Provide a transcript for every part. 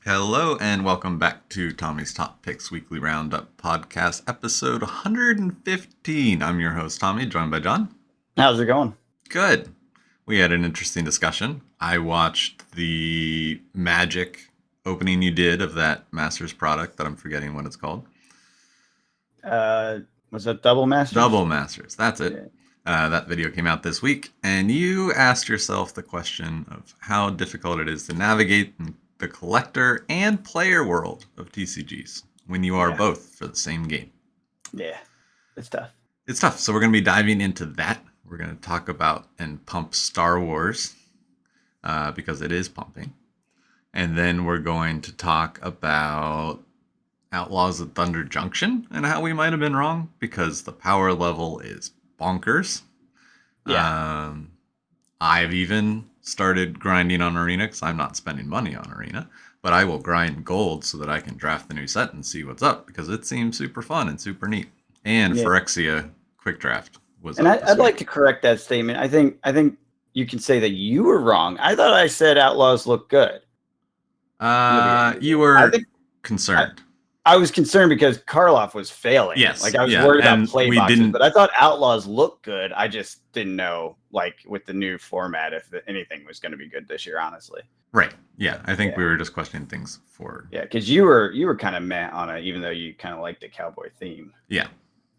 Hello and welcome back to Tommy's Top Picks Weekly Roundup Podcast, episode 115. I'm your host, Tommy, joined by John. How's it going? Good. We had an interesting discussion. I watched the Magic opening you did of that Masters product that I'm forgetting what it's called. Was it Double Masters? Double Masters, that's it. That video came out this week, and you asked yourself the question of how difficult it is to navigate the collector and player world of TCGs when you are both for the same game. Yeah, it's tough. It's tough. So we're going to be diving into that. We're going to talk about and pump Star Wars because it is pumping. And then we're going to talk about Outlaws of Thunder Junction and how we might have been wrong because the power level is bonkers. Yeah. I've even started grinding on Arena because I'm not spending money on Arena, but I will grind gold so that I can draft the new set and see what's up because it seems super fun and super neat. And Phyrexia Quick Draft was. And I'd like to correct that statement. I think you can say that you were wrong. I thought I said Outlaws look good. You were concerned. I was concerned because Karloff was failing. Yes. Like I was worried about play boxes, but I thought Outlaws looked good. I just didn't know, like with the new format, if anything was going to be good this year, honestly. Right. Yeah. I think we were just questioning things for. Yeah, because you were kind of meh on it, even though you kind of liked the cowboy theme. Yeah.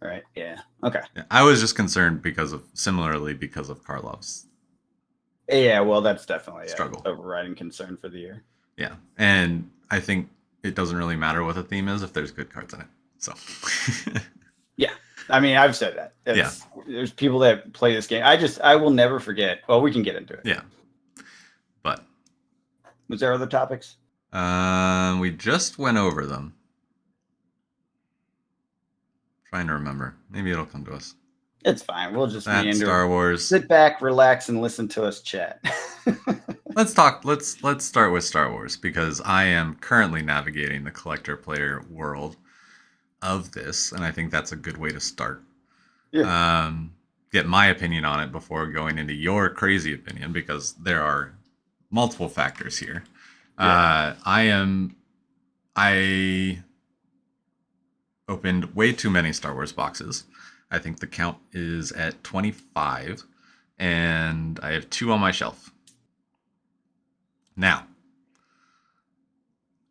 Right. Yeah. Okay. Yeah. I was just concerned because of Karloff's. Yeah. Well, that's definitely struggle, overriding concern for the year. Yeah, and I think it doesn't really matter what the theme is if there's good cards in it. So. Yeah. I mean, I've said that. There's people that play this game. I will never forget. Well, we can get into it. Yeah. But. Was there other topics? We just went over them. Trying to remember. Maybe it'll come to us. It's fine. We'll just meander. Star Wars. Sit back, relax, and listen to us chat. Let's talk. Let's start with Star Wars because I am currently navigating the collector player world of this, and I think that's a good way to start. Yeah. Get my opinion on it before going into your crazy opinion because there are multiple factors here. Yeah. I opened way too many Star Wars boxes. I think the count is at 25, and I have 2 on my shelf. Now,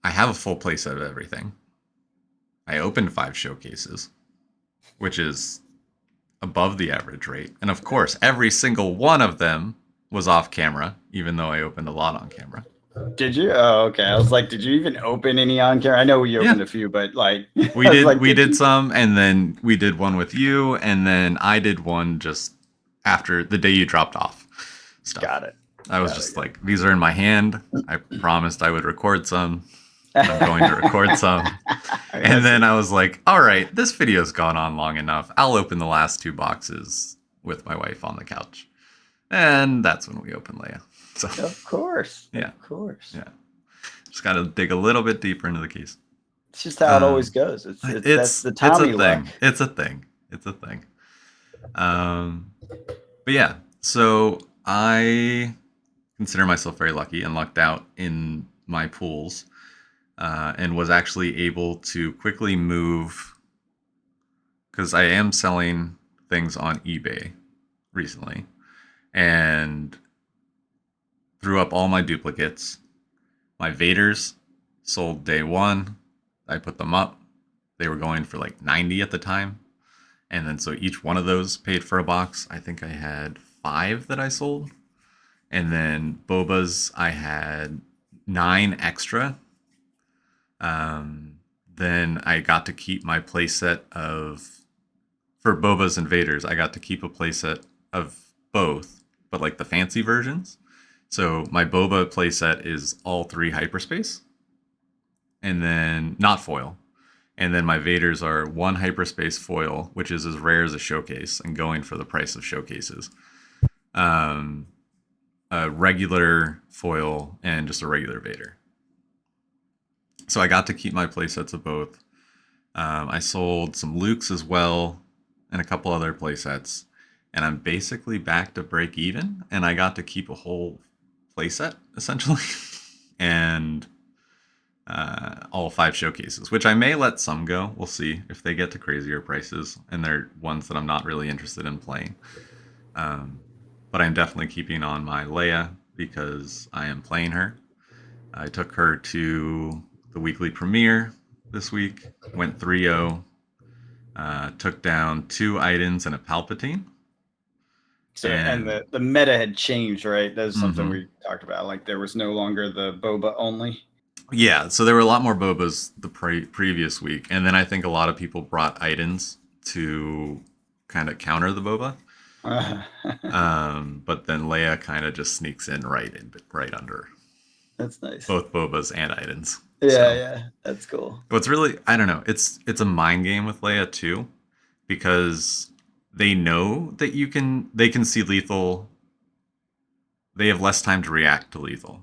I have a full playset of everything. I opened 5 showcases, which is above the average rate. And of course, every single one of them was off camera, even though I opened a lot on camera. Did you? Oh, okay. I was like, did you even open any on camera? I know you opened a few, but like we did. We did some, and then we did one with you, and then I did one just after the day you dropped off stuff. Got it. I was just like, these are in my hand. I promised I would record some. I'm going to record some. And then I was like, all right, this video's gone on long enough. I'll open the last 2 boxes with my wife on the couch. And that's when we opened Leia. So, of course. Yeah. Of course. Yeah. Just got to dig a little bit deeper into the case. It's just how it always goes. That's the Tommy thing. It's a thing. It's a thing. But yeah, so I consider myself very lucky and lucked out in my pools and was actually able to quickly move because I am selling things on eBay recently and threw up all my duplicates. My Vaders sold day 1. I put them up. They were going for like 90 at the time. And then so each one of those paid for a box. I think I had 5 that I sold. And then Boba's, I had 9 extra. Then I got to keep my playset for Boba's and Vaders, I got to keep a playset of both, but like the fancy versions. So my Boba playset is all 3 hyperspace. And then, not foil. And then my Vaders are 1 hyperspace foil, which is as rare as a showcase and going for the price of showcases. A regular foil and just a regular Vader. So I got to keep my playsets of both. I sold some Lukes as well and a couple other playsets. And I'm basically back to break even. And I got to keep a whole playset, essentially. And all 5 showcases, which I may let some go. We'll see if they get to crazier prices, and they're ones that I'm not really interested in playing. Um, but I'm definitely keeping on my Leia because I am playing her. I took her to the weekly premiere this week, went 3-0, took down 2 Idens and a Palpatine. So, and the meta had changed, right? That's something we talked about. Like there was no longer the boba only. Yeah, so there were a lot more Bobas the previous week, and then I think a lot of people brought Idens to kind of counter the Boba. But then Leia kind of just sneaks in right under. That's nice. Both Bobas and Idens. Yeah, so, yeah, that's cool. What's really, I don't know, it's a mind game with Leia too, because they know that they can see lethal. They have less time to react to lethal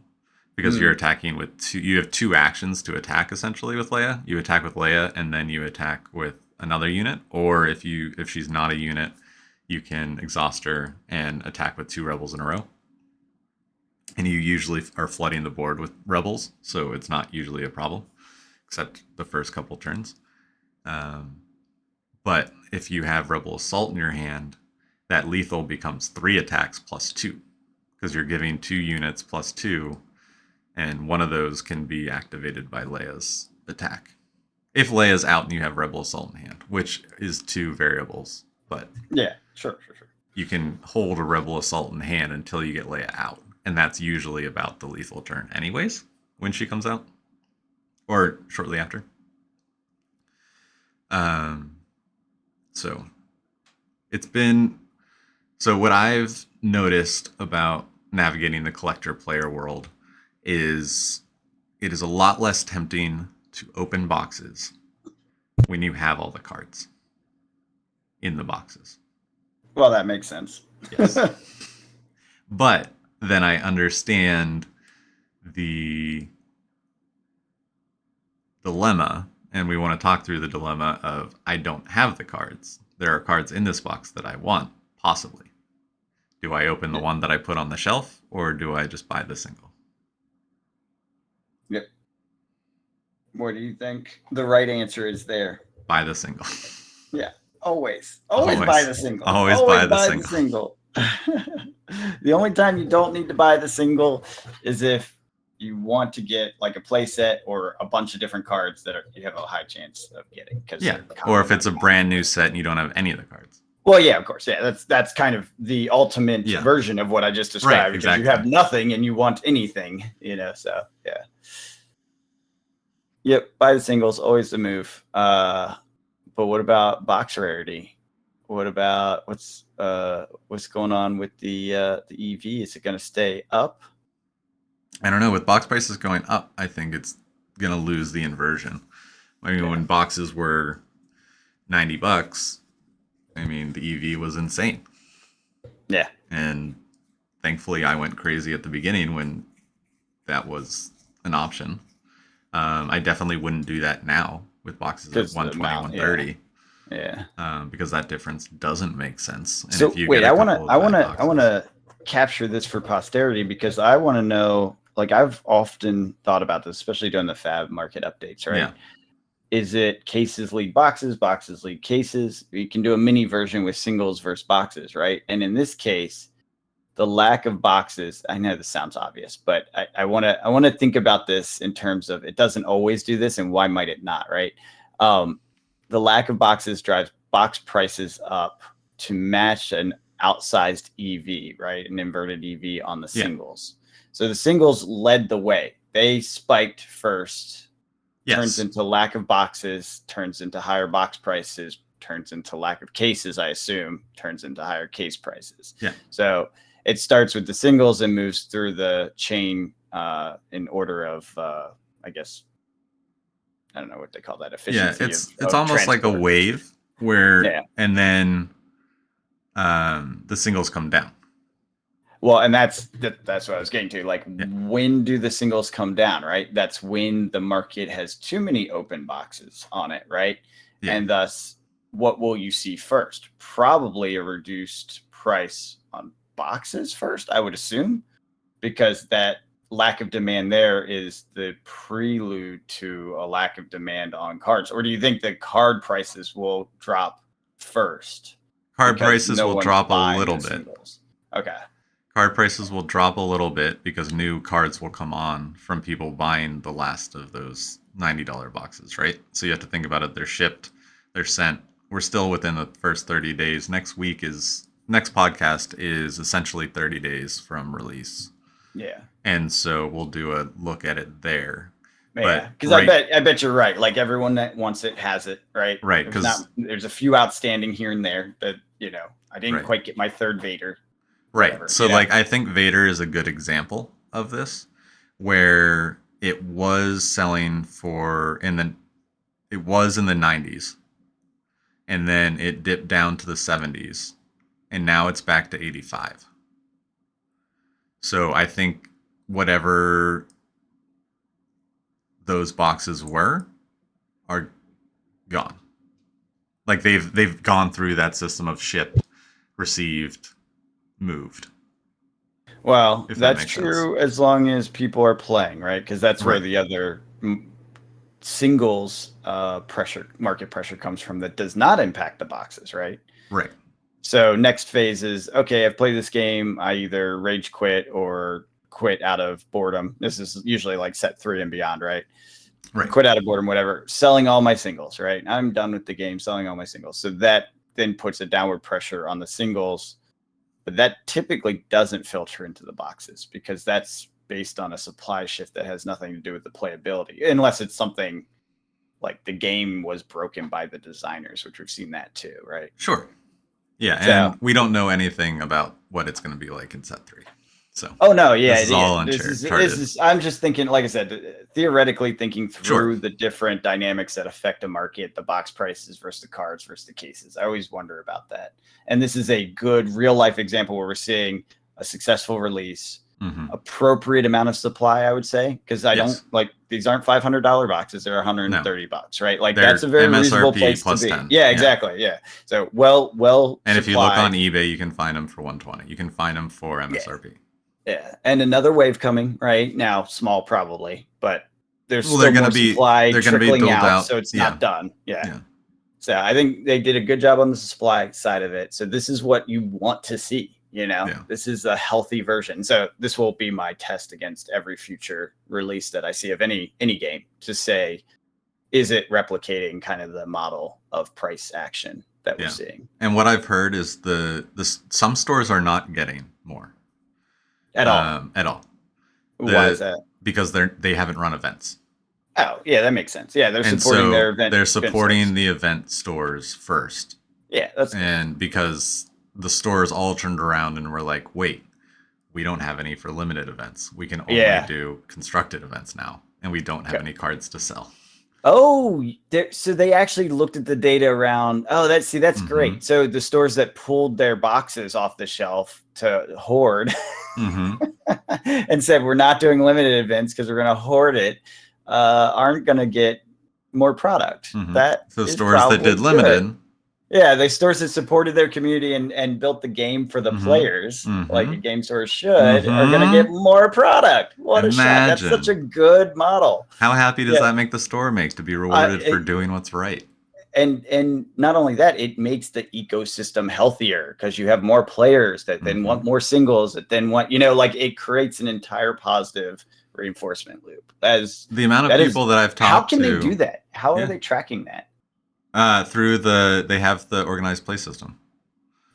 because you're attacking with you have 2 actions to attack essentially with Leia. You attack with Leia and then you attack with another unit, or if she's not a unit, you can exhaust her and attack with 2 rebels in a row. And you usually are flooding the board with rebels, so it's not usually a problem, except the first couple turns. But if you have Rebel Assault in your hand, that lethal becomes 3 attacks plus 2, because you're giving 2 units plus 2, and one of those can be activated by Leia's attack. If Leia's out and you have Rebel Assault in hand, which is 2 variables, but yeah, sure. You can hold a Rebel Assault in hand until you get Leia out, and that's usually about the lethal turn anyways, when she comes out, or shortly after. So it's been, so what I've noticed about navigating the collector player world is it is a lot less tempting to open boxes when you have all the cards in the boxes. Well, that makes sense. Yes. But then I understand the dilemma, and we want to talk through the dilemma of I don't have the cards. There are cards in this box that I want, possibly. Do I open the one that I put on the shelf, or do I just buy the single? Yep. What do you think? The right answer is there. Buy the single. Yeah. Always buy the single. Always buy the single. The only time you don't need to buy the single is if you want to get like a play set or a bunch of different cards that you have a high chance of getting. Or if it's a brand new set and you don't have any of the cards. Well, yeah, of course. Yeah, that's kind of the ultimate version of what I just described. Right, because you have nothing and you want anything, so yeah. Yep, buy the singles, always the move. But what about box rarity? What about what's going on with the EV? Is it going to stay up? I don't know. With box prices going up, I think it's going to lose the inversion. I mean, when boxes were $90, I mean, the EV was insane. Yeah. And thankfully, I went crazy at the beginning when that was an option. I definitely wouldn't do that now with boxes at 120, 130. Yeah. Because that difference doesn't make sense. And so if you wait, I want to capture this for posterity because I want to know. Like I've often thought about this, especially during the Fab market updates, right? Yeah. Is it cases lead boxes, boxes lead cases? You can do a mini version with singles versus boxes, right? And in this case, the lack of boxes, I know this sounds obvious, but I want to think about this in terms of it doesn't always do this and why might it not, right? The lack of boxes drives box prices up to match an outsized EV, right? An inverted EV on the singles. So the singles led the way. They spiked first, turns into lack of boxes, turns into higher box prices, turns into lack of cases, I assume, turns into higher case prices. Yeah. So it starts with the singles and moves through the chain in order of, I guess, I don't know what they call that, efficiency. Yeah, it's almost like a wave where, and then the singles come down. Well, and that's what I was getting to. Like, when do the singles come down, right? That's when the market has too many open boxes on it, right? Yeah. And thus, what will you see first? Probably a reduced price on boxes first, I would assume, because that lack of demand there is the prelude to a lack of demand on cards? Or do you think the card prices will drop first Card because prices no will one's drop a buying little the bit. singles? Okay. Card prices will drop a little bit because new cards will come on from people buying the last of those $90 boxes, right? So you have to think about it. They're shipped, they're sent. We're still within the first 30 days. Next podcast is essentially 30 days from release. Yeah. And so we'll do a look at it there. Yeah, But because I bet you're right. Like everyone that wants it has it, right? Right, because there's a few outstanding here and there, but I didn't right. quite get my third Vader. Right. Whatever, So like I think Vader is a good example of this, where it was selling it was in the 90s, and then it dipped down to the 70s, and now it's back to 85. So I think whatever those boxes were are gone. Like they've gone through that system of shipped, received, moved. Well, If that that's makes sense. true as long as people are playing, right? Because that's where Right. the other singles market pressure comes from that does not impact the boxes, right? Right. So next phase is, okay, I've played this game. I either rage quit or quit out of boredom. This is usually like set 3 and beyond, right? Right. Quit out of boredom, whatever. Selling all my singles, right? I'm done with the game, selling all my singles. So that then puts a downward pressure on the singles. But that typically doesn't filter into the boxes because that's based on a supply shift that has nothing to do with the playability, unless it's something like the game was broken by the designers, which we've seen that too, right? Sure. Yeah, So, and we don't know anything about what it's going to be like in set 3. So oh no, yeah, this is all yeah. uncharted. I'm just thinking, like I said, theoretically thinking Sure. through the different dynamics that affect a market, the box prices versus the cards versus the cases. I always wonder about that. And this is a good real life example where we're seeing a successful release, appropriate amount of supply, I would say, because I don't like these aren't $500 boxes; they're $130, right? Like They're that's a very MSRP reasonable place to be. 10. Yeah, exactly. Yeah. So well. And if you supplied. look on eBay, you can find them for 120. You can find them for MSRP. Yeah, and another wave coming right now, small probably, but there's still they're more gonna be supply they're going to be trickling doled out, so it's not done. Yeah. So I think they did a good job on the supply side of it. So this is what you want to see. This is a healthy version. So this will be my test against every future release that I see of any game to say, is it replicating kind of the model of price action that we're seeing? And what I've heard is some stores are not getting more at all. Why is that? Because they haven't run events. Oh, yeah, that makes sense. Yeah, they're supporting their event. They're supporting the event stores first. Yeah, that's and because the stores all turned around and were like, wait, we don't have any for limited events. We can only do constructed events now, and we don't have any cards to sell. Oh, so they actually looked at the data around. Oh, that's great. So the stores that pulled their boxes off the shelf to hoard and said, we're not doing limited events because we're going to hoard it, aren't going to get more product. So stores that did limited. Yeah, the stores that supported their community and built the game for the players, like a game store should, are going to get more product. What a shot. That's such a good model. How happy does that make the store to be rewarded for doing what's right? And not only that, it makes the ecosystem healthier because you have more players that then want more singles, that then want, like it creates an entire positive reinforcement loop. As the amount of people that I've talked to. How can they do that? How are they tracking that? Through they have the organized play system.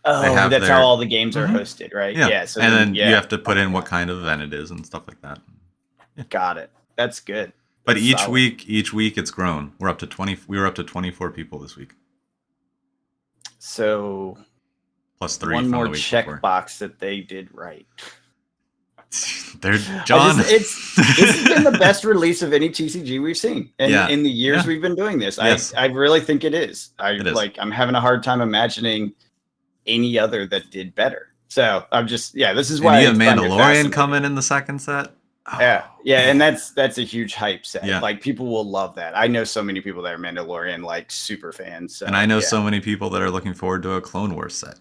Oh, that's how all the games are hosted, right? Yeah. So and then you have to put in what kind of event it is and stuff like that. Yeah. Got it. That's good. But each week it's grown. We're up to 20. We were up to 24 people this week. So plus 3. One more check box that they did right. They're John. This has been the best release of any TCG we've seen in the years we've been doing this. Yes. I really think it is. It is. I'm having a hard time imagining any other that did better. So I'm just this is why. And you have Mandalorian coming in the second set. Oh. Yeah, and that's a huge hype set. Yeah. Like people will love that. I know so many people that are Mandalorian super fans. So, and I know so many people that are looking forward to a Clone Wars set.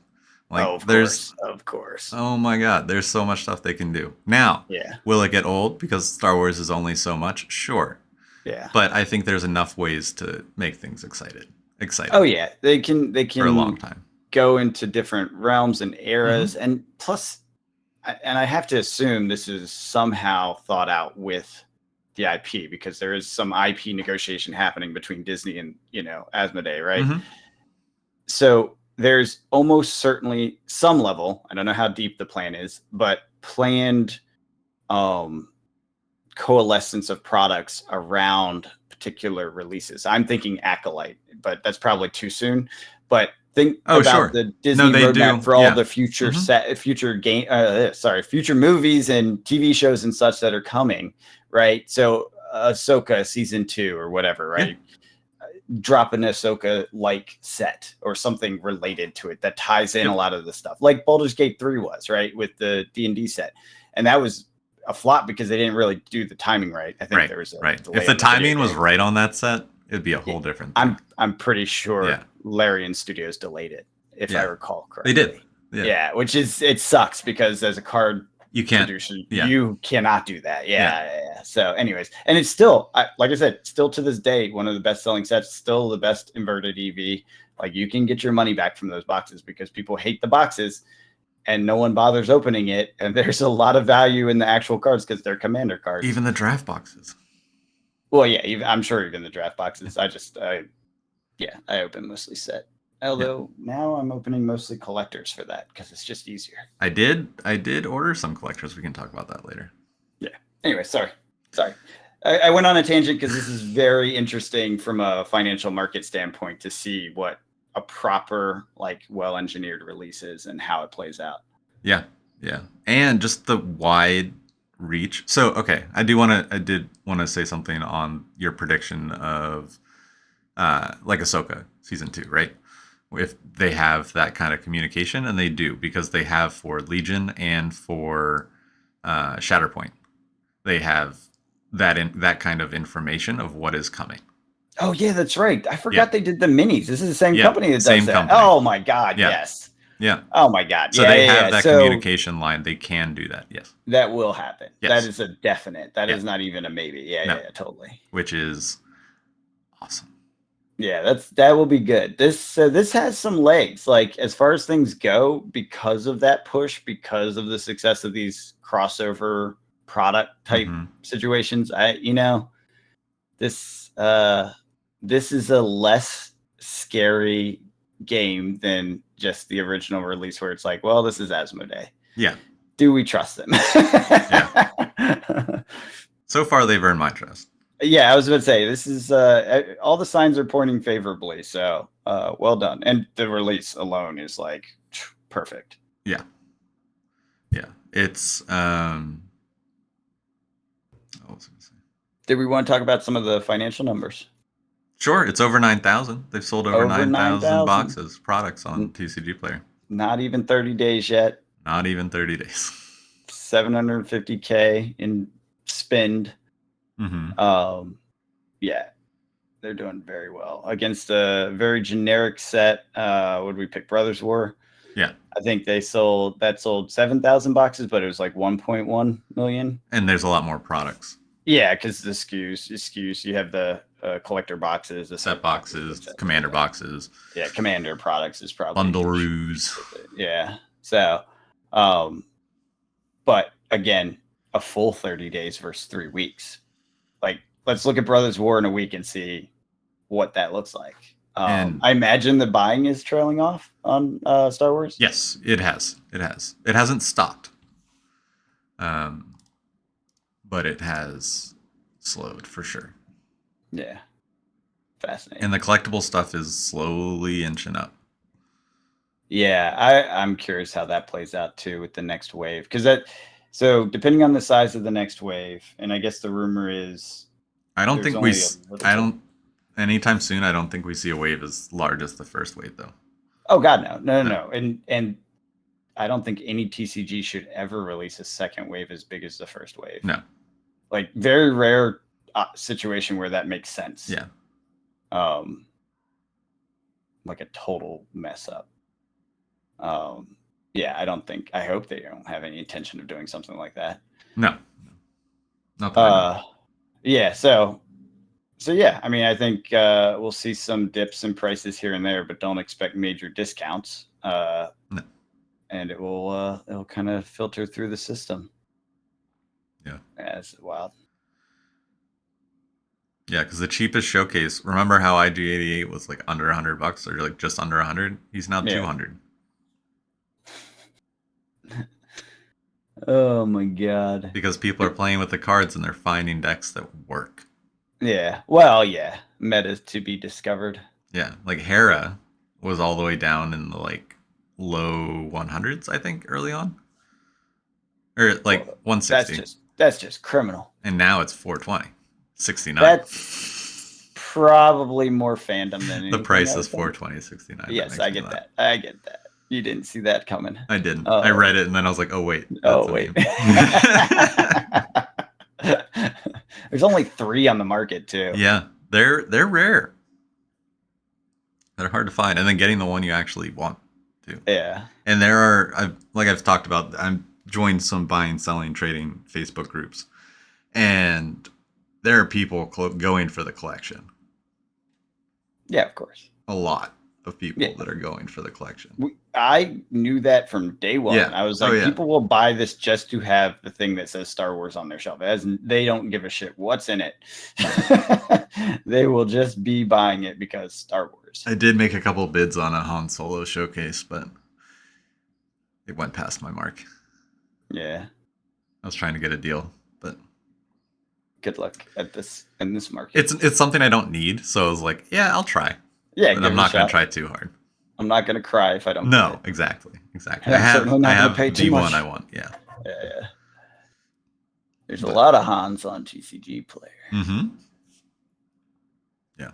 Like Oh, of there's course, of course. oh my god, there's so much stuff they can do. Now, Yeah, will it get old because Star Wars is only so much? Sure. yeah. But I think there's enough ways to make things Oh exciting yeah, they for a long can time. go into different realms and Mm-hmm. eras, and plus, and I have to assume this is somehow thought out with the IP because there is some IP negotiation happening between Disney and Asmodee, right? Mm-hmm. So there's almost certainly some level. I don't know how deep the plan is, but planned um, coalescence of products around particular releases. I'm thinking Acolyte, but that's probably too soon. But think Oh, about sure. the No, Disney they roadmap do. for all Yeah. the future Mm-hmm. future movies and TV shows and such that are coming, right? So Ahsoka season 2 or whatever, Yeah. right? Drop an Ahsoka like set or something related to it that ties in a Yep. lot of the stuff, like Baldur's Gate 3 was, right, with the D&D set, and that was a flop because they didn't really do the timing right. I think Right. there was a Right. If delay the on the video timing was game. right on that set, it'd be a whole different thing. I'm pretty sure Yeah. Larian Studios delayed it, if I Yeah. recall They correctly. did. Yeah. Yeah, which is it sucks because as a card You can't. producer, Yeah. you cannot do that. Yeah. So, anyways, and it's still, like I said, still to this day, one of the best-selling sets. Still the best inverted EV. Like you can get your money back from those boxes because people hate the boxes, and no one bothers opening it. And there's a lot of value in the actual cards because they're commander cards. Even the draft boxes. Well, yeah, I'm sure even the draft boxes. I open mostly set. Although now I'm opening mostly collectors for that because it's just easier. I did order some collectors. We can talk about that later. Yeah. Anyway, sorry. I went on a tangent because this is very interesting from a financial market standpoint to see what a proper, like, well-engineered release is and how it plays out. Yeah. Yeah. And just the wide reach. So, okay, I did want to say something on your prediction of like Ahsoka season 2, right? If they have that kind of communication, and they do because they have for Legion and for Shatterpoint, they have that kind of information of what is coming. Oh yeah, that's right. I forgot Yeah. they did the minis. This is the same Yeah, company that same does that. company. Oh my god, Yeah. yes. Yeah. Oh my god. So Yeah, they yeah, have yeah. that So communication line. They can do that. Yes. that will happen. Yes. That is a definite. That Yeah. is not even a maybe. Yeah, No. yeah, totally. Which is awesome. Yeah, that will be good. This has some legs, like as far as things go, because of that push, because of the success of these crossover product type Mm-hmm. situations. This this is a less scary game than just the original release where it's like, well, this is Asmodee. Yeah. Do we trust them? Yeah. So far, they've earned my trust. Yeah, I was about to say this is all the signs are pointing favorably. So well done, and the release alone is like perfect. Yeah. Yeah. It's what was I gonna say? Did we want to talk about some of the financial numbers? Sure, it's over 9,000. They've sold over Over 9,000 9,000. boxes, products on TCG Player. Not even 30 days yet. Not even 30 days. 750K in spend. Mm-hmm. Yeah, they're doing very well against a very generic set. What did we pick? Brothers War. Yeah. I think sold 7,000 boxes, but it was like 1.1 million. And there's a lot more products. Yeah, because the SKUs, you have the collector boxes, the set boxes, commander boxes. Yeah, commander products is probably bundle ruse. Yeah. So, but again, a full 30 days versus 3 weeks. Like, let's look at Brothers War in a week and see what that looks like. I imagine the buying is trailing off on Star Wars. Yes, it has. It hasn't stopped. But it has slowed for sure. Yeah. Fascinating. And the collectible stuff is slowly inching up. Yeah, I'm curious how that plays out too with the next wave. So depending on the size of the next wave, and I guess the rumor is anytime soon, I don't think we see a wave as large as the first wave though. Oh god, no. And I don't think any TCG should ever release a second wave as big as the first wave. No. Like very rare situation where that makes sense. Yeah. Like a total mess up. Yeah, I hope they don't have any intention of doing something like that. No, not that I know. Yeah, so yeah, I mean, I think we'll see some dips in prices here and there, but don't expect major discounts. No. And it'll kind of filter through the system. Yeah. That's wild. Yeah, because the cheapest showcase. Remember how IG88 was like under $100 or like just under 100? He's now Yeah. 200 Oh my god. because people are playing with the cards and they're finding decks that work. Yeah. Well, yeah. Meta to be discovered. Yeah, like Hera was all the way down in the like low 100s, I think, early on, or like Well, 160, that's just criminal. and now it's 420, 69. That's probably more fandom than anything. The price I is would think. 420, 69. Yes, I get that. I get that. You didn't see that coming. I didn't. I read it and then I was like, oh wait, that's Oh wait. There's only 3 on the market too. Yeah, they're rare. They're hard to find, and then getting the one you actually want to. Yeah. And there are, I've talked about, I'm joined some buying, selling, trading Facebook groups, and there are people going for the collection. Yeah, of course. A lot of people that are going for the collection. I knew that from day one. Yeah. I was like, people will buy this just to have the thing that says Star Wars on their shelf. They don't give a shit what's in it. They will just be buying it because Star Wars. I did make a couple bids on a Han Solo showcase, but it went past my mark. Yeah. I was trying to get a deal, but good luck in this market. It's something I don't need, so I was like, yeah, I'll try. Yeah, but I'm not going to try too hard. I'm not going to cry if I don't. No, exactly. I have the one I want. Yeah. Yeah. There's a lot of Hans on TCG player. Mm-hmm. Yeah.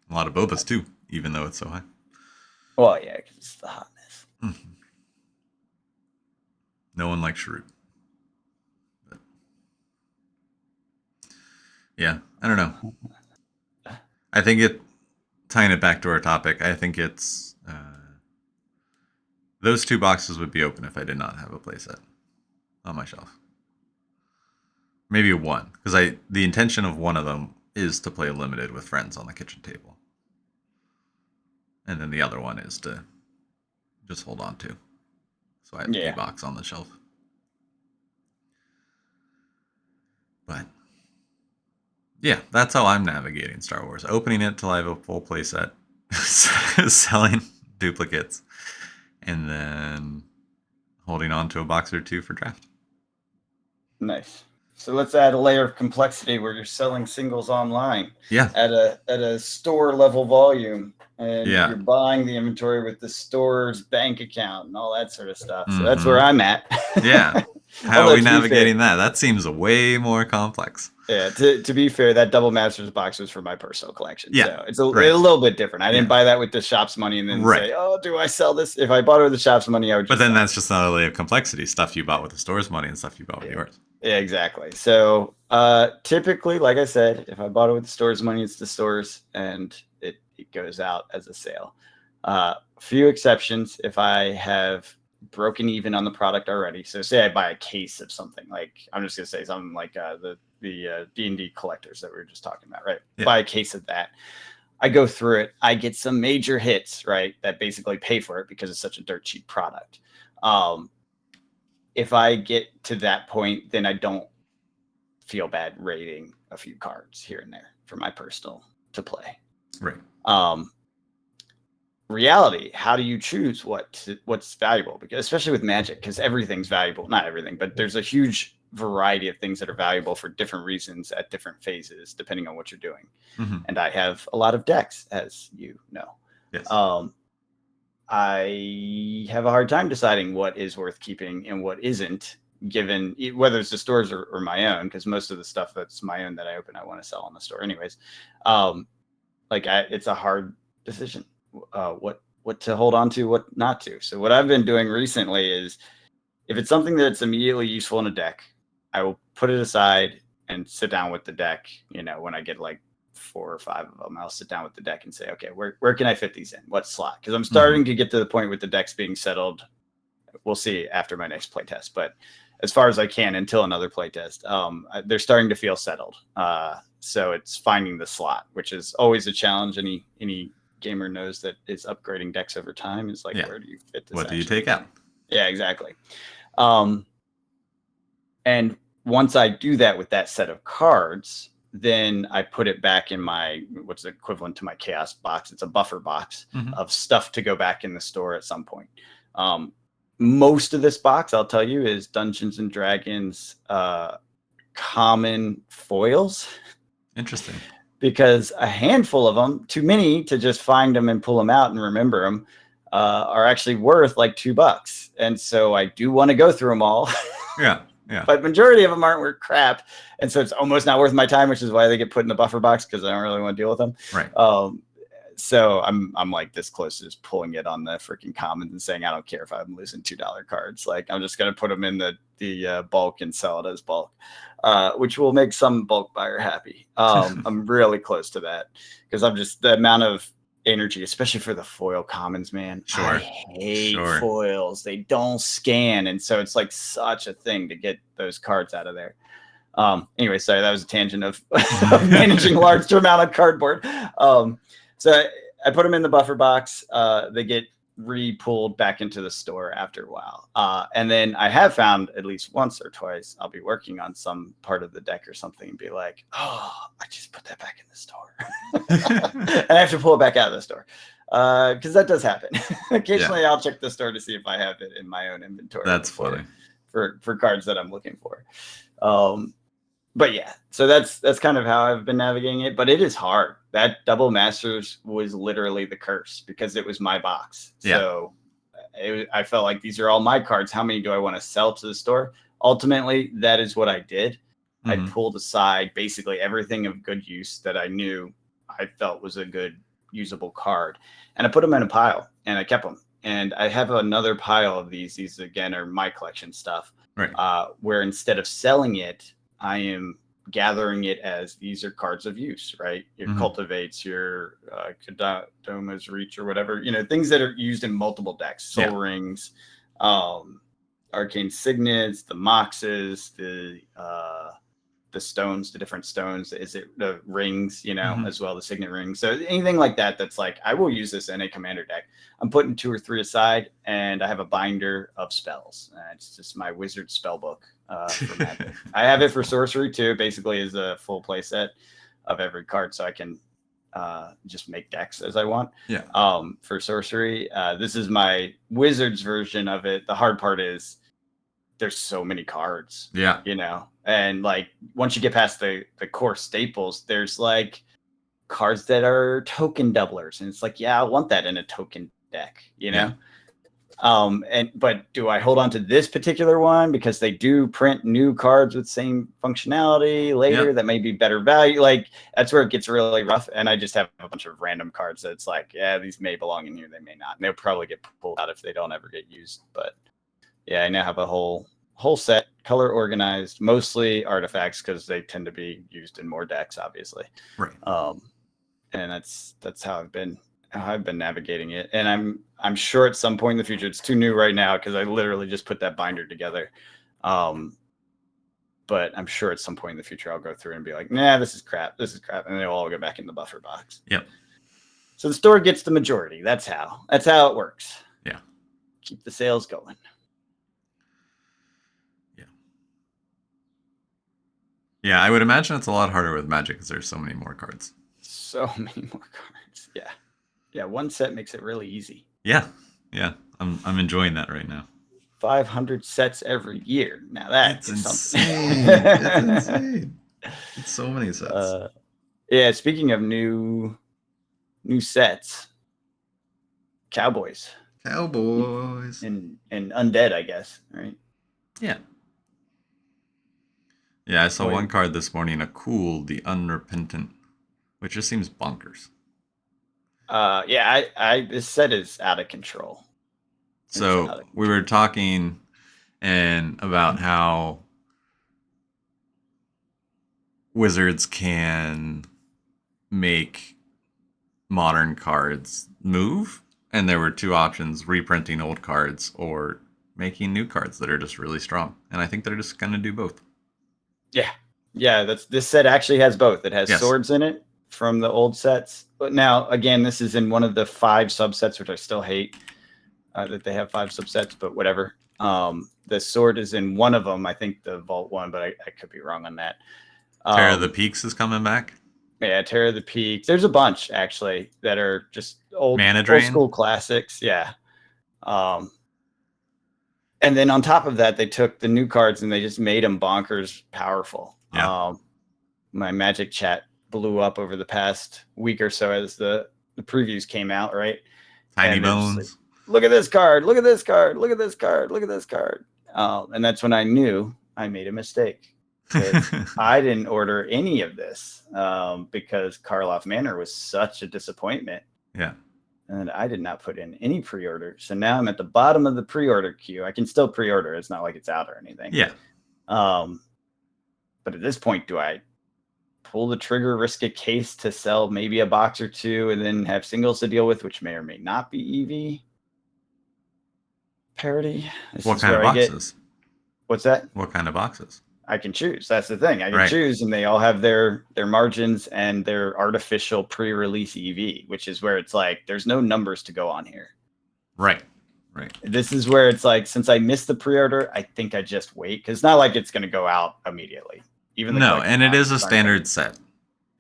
A lot of Bobas too, even though it's so high. Well, yeah, because it's the hotness. Mm-hmm. No one likes Shrewd. But yeah, I don't know. I think tying it back to our topic, I think it's those 2 boxes would be open if I did not have a playset on my shelf. Maybe 1, because the intention of one of them is to play limited with friends on the kitchen table, and then the other one is to just hold on to. So I have a box on the shelf. But yeah, that's how I'm navigating Star Wars. Opening it till I have a full playset, selling duplicates, and then holding on to a box or 2 for draft. Nice. So let's add a layer of complexity where you're selling singles online. Yeah. At a store level volume, and you're buying the inventory with the store's bank account and all that sort of stuff. So that's where I'm at. Yeah. How are we navigating that? That seems way more complex. Yeah, to be fair, that Double Masters box was for my personal collection. Yeah, so it's a little bit different. I didn't buy that with the shop's money and then say, oh, do I sell this? If I bought it with the shop's money, I would just But then that's just another layer of complexity. Stuff you bought with the store's money and stuff you bought with yours. Yeah, exactly. So typically, like I said, if I bought it with the store's money, it's the store's, and it goes out as a sale. Few exceptions if I have broken even on the product already. So say I buy a case of something, like I'm just gonna say something like the D&D collectors that we were just talking about, right? Yeah. Buy a case of that. I go through it. I get some major hits, right, that basically pay for it because it's such a dirt cheap product. If I get to that point, then I don't feel bad rating a few cards here and there for my personal to play. Right. Reality, how do you choose what's valuable? Because especially with Magic, because everything's valuable. Not everything, but there's a huge variety of things that are valuable for different reasons at different phases, depending on what you're doing. Mm-hmm. And I have a lot of decks, as you know. Yes. I have a hard time deciding what is worth keeping and what isn't, given whether it's the stores or my own, because most of the stuff that's my own that I open, I want to sell on the store anyways. It's a hard decision. What to hold on to, what not to. So what I've been doing recently is, if it's something that's immediately useful in a deck, I will put it aside and sit down with the deck, when I get like 4 or 5 of them. I'll sit down with the deck and say, okay, where can I fit these in? What slot? Because I'm starting to get to the point with the decks being settled. We'll see after my next playtest, but as far as I can until another playtest, they're starting to feel settled. So it's finding the slot, which is always a challenge. Any gamer knows that is upgrading decks over time is like, where do you fit this? What do you take out? Yeah, exactly. And once I do that with that set of cards, then I put it back in my, what's equivalent to my chaos box. It's a buffer box of stuff to go back in the store at some point. Most of this box, I'll tell you, is Dungeons and Dragons common foils. Interesting. Because a handful of them, too many to just find them and pull them out and remember them, are actually worth like $2. And so I do want to go through them all. Yeah. But majority of them aren't worth crap. And so it's almost not worth my time, which is why they get put in the buffer box, because I don't really want to deal with them. Right. So I'm like this close to just pulling it on the freaking commons and saying, I don't care if I'm losing $2 cards. Like, I'm just going to put them in the bulk and sell it as bulk, which will make some bulk buyer happy. I'm really close to that, because I'm just, the amount of energy, especially for the foil commons, man. Sure. I hate foils. They don't scan. And so it's like such a thing to get those cards out of there. Anyway, sorry, that was a tangent of managing large amount of cardboard. So I put them in the buffer box. They get re-pulled back into the store after a while. And then I have found at least once or twice, I'll be working on some part of the deck or something and be like, oh, I just put that back in the store. And I have to pull it back out of the store. Because that does happen. Occasionally I'll check the store to see if I have it in my own inventory. That's funny. For cards that I'm looking for. But yeah, so that's kind of how I've been navigating it. But it is hard. That Double Masters was literally the curse, because it was my box. Yeah. So I felt like these are all my cards. How many do I want to sell to the store? Ultimately, that is what I did. I pulled aside basically everything of good use that I knew I felt was a good usable card, and I put them in a pile, and I kept them. And I have another pile of these. These again are my collection stuff. Right. Where instead of selling it, I am gathering it as these are cards of use, right? Your cultivates, your Kodoma's Reach or whatever, things that are used in multiple decks, soul rings, arcane signets, the moxes, the stones, the different stones, is it the rings, as well, the signet rings. So anything like that, that's like, I will use this in a commander deck. I'm putting 2 or 3 aside, and I have a binder of spells. It's just my wizard spell book. For Magic. I have it for sorcery too, basically is a full play set of every card, so I can just make decks as I want. For sorcery, this is my wizard's version of it. The hard part is there's so many cards, and like once you get past the core staples, there's like cards that are token doublers, and it's like, I want that in a token deck, but do I hold on to this particular one because they do print new cards with same functionality later that may be better value? Like, that's where it gets really rough. And I just have a bunch of random cards that it's like, these may belong in here, they may not, and they'll probably get pulled out if they don't ever get used. But I now have a whole set, color organized, mostly artifacts, because they tend to be used in more decks, obviously. Right. And that's how I've been navigating it. And I'm sure at some point in the future, it's too new right now because I literally just put that binder together. But I'm sure at some point in the future, I'll go through and be like, nah, this is crap. And they'll all go back in the buffer box. Yep. So the store gets the majority. That's how it works. Yeah. Keep the sales going. Yeah, I would imagine it's a lot harder with Magic because there's so many more cards. So many more cards. Yeah. Yeah, one set makes it really easy. Yeah. I'm enjoying that right now. 500 sets every year. Now that's insane. It's insane. It's so many sets. Speaking of new sets, Cowboys. And Undead, I guess, right? Yeah. Yeah, I saw one card this morning, a cool, the Unrepentant, which just seems bonkers. This set is out of control. So we were talking about how wizards can make modern cards move, and there were two options: reprinting old cards or making new cards that are just really strong. And I think they're just going to do both. Yeah. Yeah, this set actually has both. It has Yes. swords in it from the old sets. But now, again, this is in one of the 5 subsets, which I still hate that they have 5 subsets, but whatever. The sword is in one of them. I think the Vault one, but I could be wrong on that. Terror of the Peaks is coming back. Yeah, Terror of the Peaks. There's a bunch actually that are just old Mana school classics. Yeah. And then on top of that, they took the new cards and they just made them bonkers powerful. Yeah. My Magic chat blew up over the past week or so as the previews came out, right? Tiny and Bones. Like, look at this card. Look at this card. Look at this card. Look at this card. And that's when I knew I made a mistake. I didn't order any of this because Karloff Manor was such a disappointment. Yeah. And I did not put in any pre-order. So now I'm at the bottom of the pre-order queue. I can still pre-order. It's not like it's out or anything. Yeah. But at this point, do I pull the trigger, risk a case to sell maybe a box or two, and then have singles to deal with, which may or may not be EV parity? What kind of boxes? What's that? What kind of boxes? I can choose. That's the thing. I can choose, and they all have their margins and their artificial pre-release EV, which is where it's like there's no numbers to go on here. Right. This is where it's like, since I missed the pre-order, I think I just wait, because it's not like it's going to go out immediately. Even no, and it is a standard set.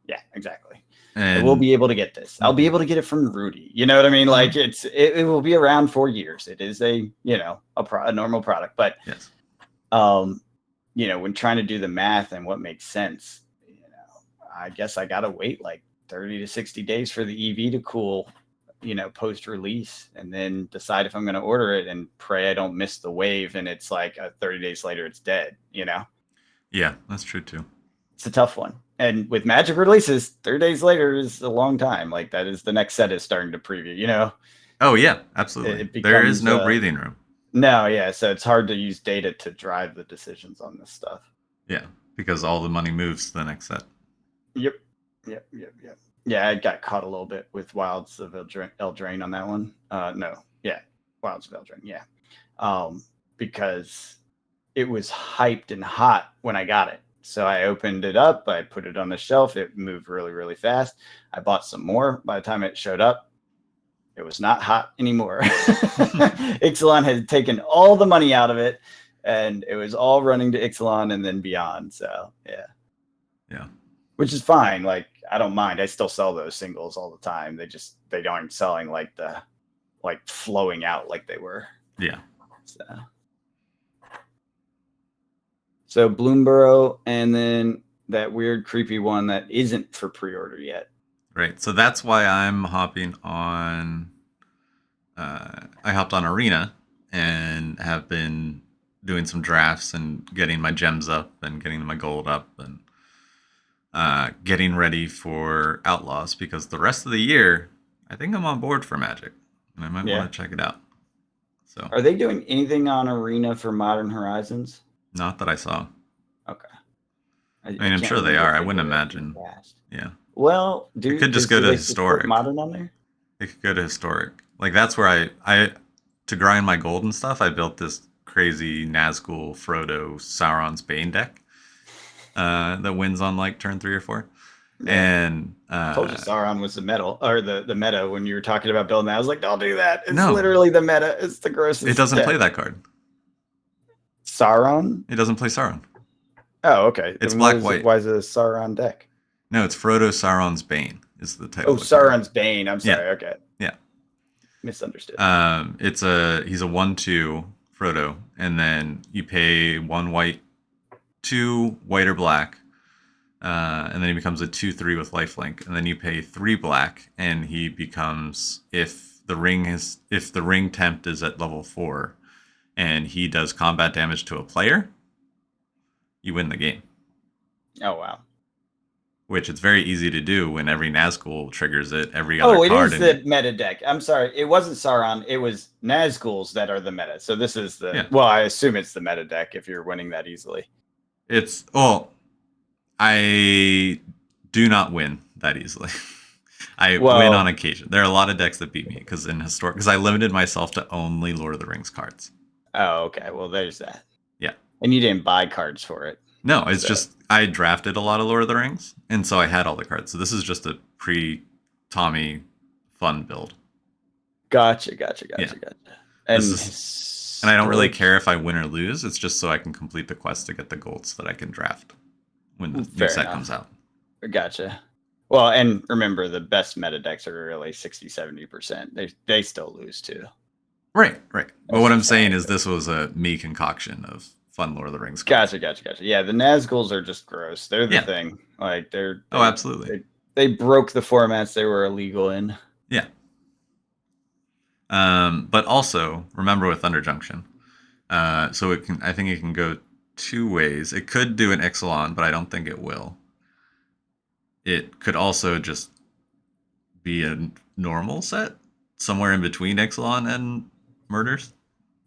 Yeah, exactly. And we'll be able to get this. I'll be able to get it from Rudy. You know what I mean? Like it will be around for years. It is a normal product, but yes. When trying to do the math and what makes sense, I guess I gotta wait like 30 to 60 days for the EV to cool, post release, and then decide if I'm going to order it and pray I don't miss the wave. And it's like 30 days later, it's dead. Yeah, that's true too. It's a tough one. And with Magic releases, 30 days later is a long time. Like that is the next set is starting to preview. Oh yeah, absolutely. There is no breathing room. No, yeah. So it's hard to use data to drive the decisions on this stuff. Yeah, because all the money moves to the next set. Yep. Yeah, I got caught a little bit with Wilds of Eldraine on that one. Wilds of Eldraine. Yeah. Because it was hyped and hot when I got it. So I opened it up. I put it on the shelf. It moved really, really fast. I bought some more. By the time it showed up, it was not hot anymore. Ixalan had taken all the money out of it, and it was all running to Ixalan and then beyond. So yeah, which is fine. Like I don't mind. I still sell those singles all the time. They aren't selling like flowing out like they were. Yeah. So Bloomborough, and then that weird creepy one that isn't for pre-order yet. Right. So that's why I'm hopping on. I hopped on Arena and have been doing some drafts and getting my gems up and getting my gold up and getting ready for Outlaws, because the rest of the year, I think I'm on board for Magic and I might want to check it out. So, are they doing anything on Arena for Modern Horizons? Not that I saw. Okay. I mean, I'm sure they are. I wouldn't imagine. Yeah. Well, it could just go to Historic. Modern on there? It could go to Historic. Like that's where I to grind my gold and stuff, I built this crazy Nazgul Frodo Sauron's Bane deck that wins on like turn 3 or 4. Yeah. And I told you Sauron was the meta when you were talking about building that. I was like, don't do that. It's literally the meta. It's the grossest. It doesn't play that card. Sauron? It doesn't play Sauron. Oh, okay. It's black-white. Why is it a Sauron deck? No, it's Frodo Sauron's Bane is the title. Oh, Sauron's Bane. I'm sorry. Yeah. Okay. Yeah. Misunderstood. He's a 1/2 Frodo, and then you pay 1 white, 2 white or black, and then he becomes a 2/3 with lifelink, and then you pay 3 black, and he becomes, if the ring temp is at level 4, and he does combat damage to a player, you win the game. Oh wow. Which it's very easy to do when every Nazgul triggers it. Every other card. Oh, it is the meta deck. I'm sorry, it wasn't Sauron. It was Nazguls that are the meta. So this is well, I assume it's the meta deck if you're winning that easily. I do not win that easily. I win on Well, occasion. There are a lot of decks that beat me because I limited myself to only Lord of the Rings cards. oh, okay. Well, there's that. Yeah. And you didn't buy cards for it. No, it's So just I drafted a lot of Lord of the Rings, and so I had all the cards. So this is just a pre Tommy fun build. gotcha. Yeah. This And is and I don't really historic, care if I win or lose. It's just so I can complete the quest to get the gold so that I can draft when the new fair set comes enough. out. Gotcha. Well, and remember the best meta decks are really 60-70%. They still lose too. Right. But That's what I'm just how saying it is goes. this was a me concoction of fun Lord of the Rings cards. Gotcha. Yeah, the Nazguls are just gross. They're the Yeah. thing. Like Oh, absolutely. they broke the formats they were illegal in. Yeah. But also remember with Thunder Junction, so it can. I think it can go two ways. It could do an Ixalan, but I don't think it will. It could also just be a normal set somewhere in between Ixalan and Murders.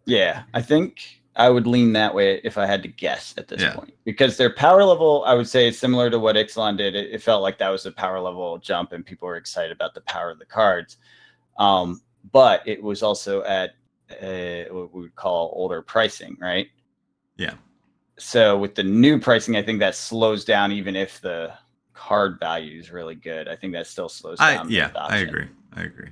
Yeah, I think I would lean that way if I had to guess at this Yeah. point because their power level, I would say, is similar to what Ixalan did. It felt like that was a power level jump, and people were excited about the power of the cards. But it was also at what we would call older pricing, right? Yeah. So with the new pricing, I think that slows down even if the card value is really good. I think that still slows down the I adoption. agree.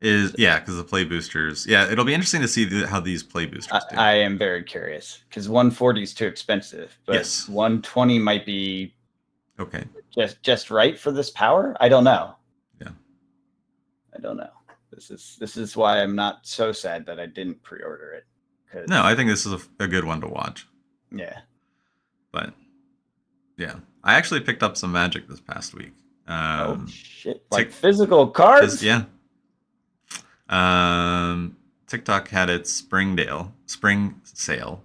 Because the play boosters. Yeah, it'll be interesting to see how these play boosters do. I am very curious because 140 is too expensive, but Yes. 120 might be Okay. just right for this power. I don't know. Yeah. I don't know. This is why I'm not so sad that I didn't pre-order it. No, I think this is a good one to watch. Yeah. But yeah, I actually picked up some Magic this past week. Oh shit! Like physical cards? Yeah. TikTok had its spring sale.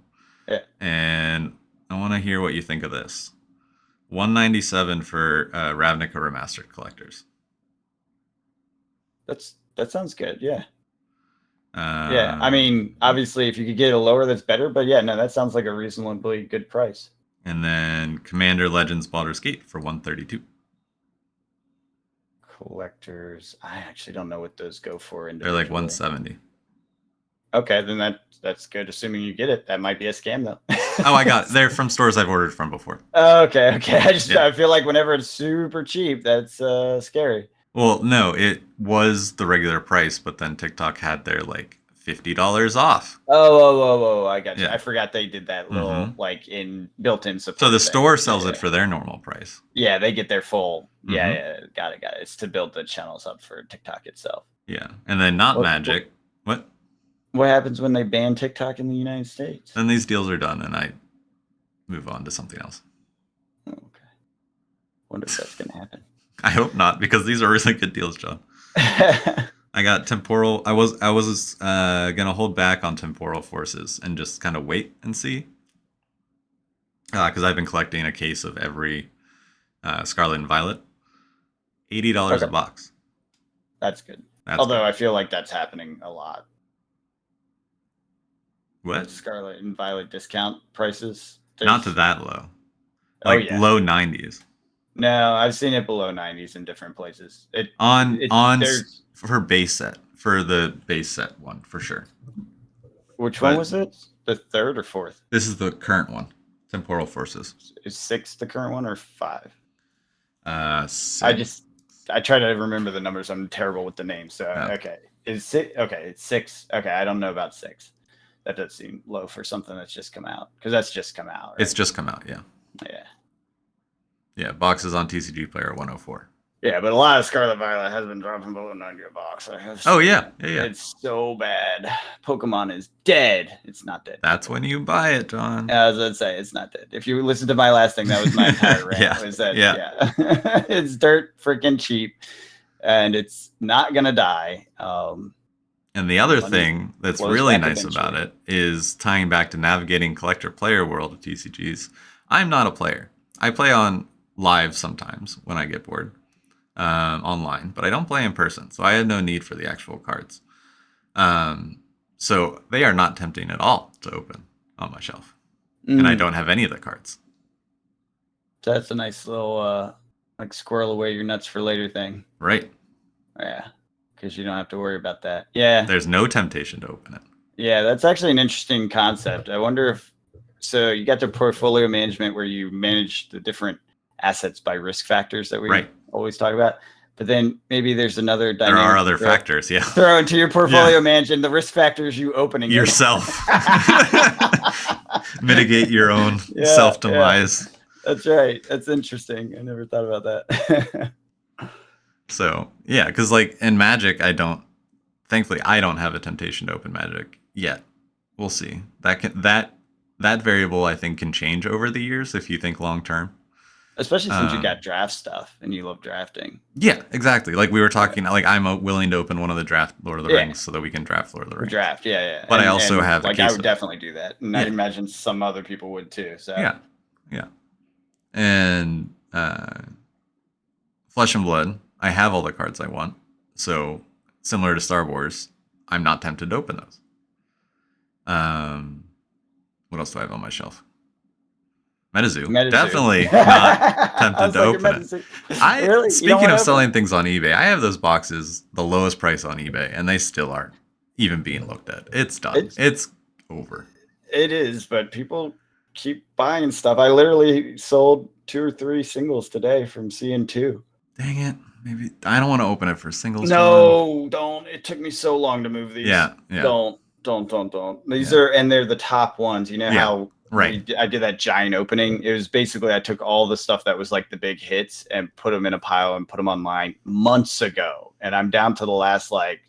Yeah. And I want to hear what you think of this. $197 for Ravnica Remastered Collectors. That sounds good. Yeah. Um, Yeah. I mean, obviously, if you could get a lower, that's better. But yeah, no, that sounds like a reasonably good price. And then Commander Legends Baldur's Gate for $132. Collectors. I actually don't know what those go for. They're like $170. Okay, then that's good. Assuming you get it, that might be a scam though. Oh, I got it. They're from stores I've ordered from before. Okay. I feel like whenever it's super cheap, that's scary. Well, no, it was the regular price, but then TikTok had their like $50 off. Oh, I got you. Yeah. I forgot they did that little like built-in support. So the store sells it for their normal price. Yeah, they get their full. Yeah, got it. It's to build the channels up for TikTok itself. Yeah, and then Magic. What? What happens when they ban TikTok in the United States? Then these deals are done, and I move on to something else. Okay. Wonder if that's gonna happen. I hope not, because these are really good deals, John. I got temporal. I was gonna hold back on temporal forces and just kind of wait and see, because I've been collecting a case of every Scarlet and Violet. $80 a box. That's good. Although I feel like that's happening a lot. What? Scarlet and Violet discount prices. Not to that low. Like low 90s. No, I've seen it below 90s in different places. For base set, for the base set one for sure. Which one was it? The third or fourth? This is the current one. Temporal Forces. Is 6 the current one or 5? 6. I try to remember the numbers. I'm terrible with the names. So okay, is 6? Okay, it's 6. Okay, I don't know about 6. That does seem low for something that's just come out, because that's just come out. Right? It's just come out, yeah. Yeah, boxes on TCG Player 104. Yeah, but a lot of Scarlet Violet has been dropping below 90 a box. Yeah. It's so bad. Pokemon is dead. It's not dead. That's when you buy it, John. As I'd say, it's not dead. If you listen to my last thing, that was my entire rant. It's dirt freaking cheap, and it's not gonna die. And the other thing that's really nice about it is tying back to navigating collector player world of TCGs. I'm not a player. I play on live sometimes when I get bored online, but I don't play in person, so I had no need for the actual cards. So they are not tempting at all to open on my shelf, and I don't have any of the cards. That's a nice little Like squirrel away your nuts for later thing. Right. Yeah, because you don't have to worry about that. Yeah. There's no temptation to open it. Yeah, that's actually an interesting concept. I wonder if so you got the portfolio management where you manage the different assets by risk factors that we always talk about. But then maybe there's another dynamic. There are other factors, yeah. Throw into your portfolio management. The risk factors you opening yourself. Mitigate your own self-demise. Yeah. That's right. That's interesting. I never thought about that. So yeah, because like in Magic, thankfully I don't have a temptation to open Magic yet. We'll see. That variable I think can change over the years if you think long term. Especially since you got draft stuff and you love drafting. Yeah, exactly. Like we were talking, like I'm willing to open one of the draft Lord of the Rings so that we can draft Lord of the Rings. Draft, yeah. But I also have like I would definitely do that, and I imagine some other people would too. So yeah. And Flesh and Blood, I have all the cards I want. So similar to Star Wars, I'm not tempted to open those. What else do I have on my shelf? Metazoo. Definitely not tempted to open it. Really? Speaking of selling things on eBay, I have those boxes the lowest price on eBay, and they still aren't even being looked at. It's done. It's over. It is, but people keep buying stuff. I literally sold 2 or 3 singles today from CN2. Dang it. Maybe I don't want to open it for singles. No, don't. It took me so long to move these. Yeah. Don't. These are, and they're the top ones. You know how I did that giant opening? It was basically I took all the stuff that was like the big hits and put them in a pile and put them online months ago. And I'm down to the last, like,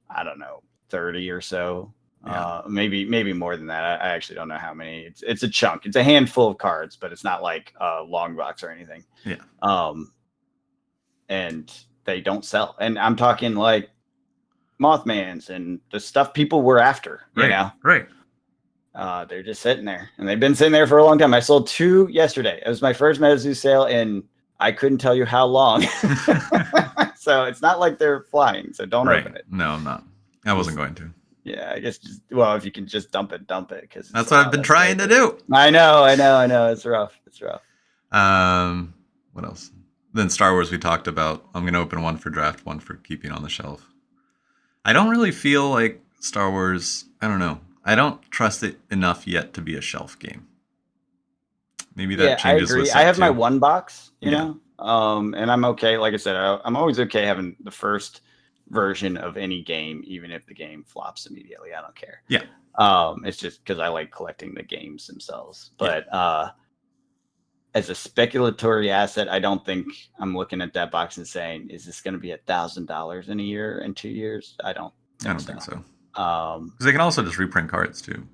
I don't know, 30 or so. Yeah. Maybe more than that. I actually don't know how many. It's a chunk. It's a handful of cards, but it's not like a long box or anything. Yeah. And they don't sell. And I'm talking like Mothmans and the stuff people were after. You know? Right. They're just sitting there, and they've been sitting there for a long time. I sold 2 yesterday. It was my first Metazoo sale, and I couldn't tell you how long. So it's not like they're flying. So don't open it. No, I'm not. I wasn't going to. Yeah, I guess. If you can just dump it, because that's what I've been trying to do. I know. It's rough. What else? Then Star Wars we talked about. I'm gonna open one for draft, one for keeping on the shelf. I don't really feel like Star Wars. I don't know. I don't trust it enough yet to be a shelf game. Maybe that changes. I agree. I have my 1 box, you know, and I'm okay. Like I said, I'm always okay having the first version of any game, even if the game flops immediately. I don't care. Yeah. It's just because I like collecting the games themselves. But as a speculatory asset, I don't think I'm looking at that box and saying, "Is this going to be $1,000 in a year and 2 years?" I don't think so. Because they can also just reprint cards too.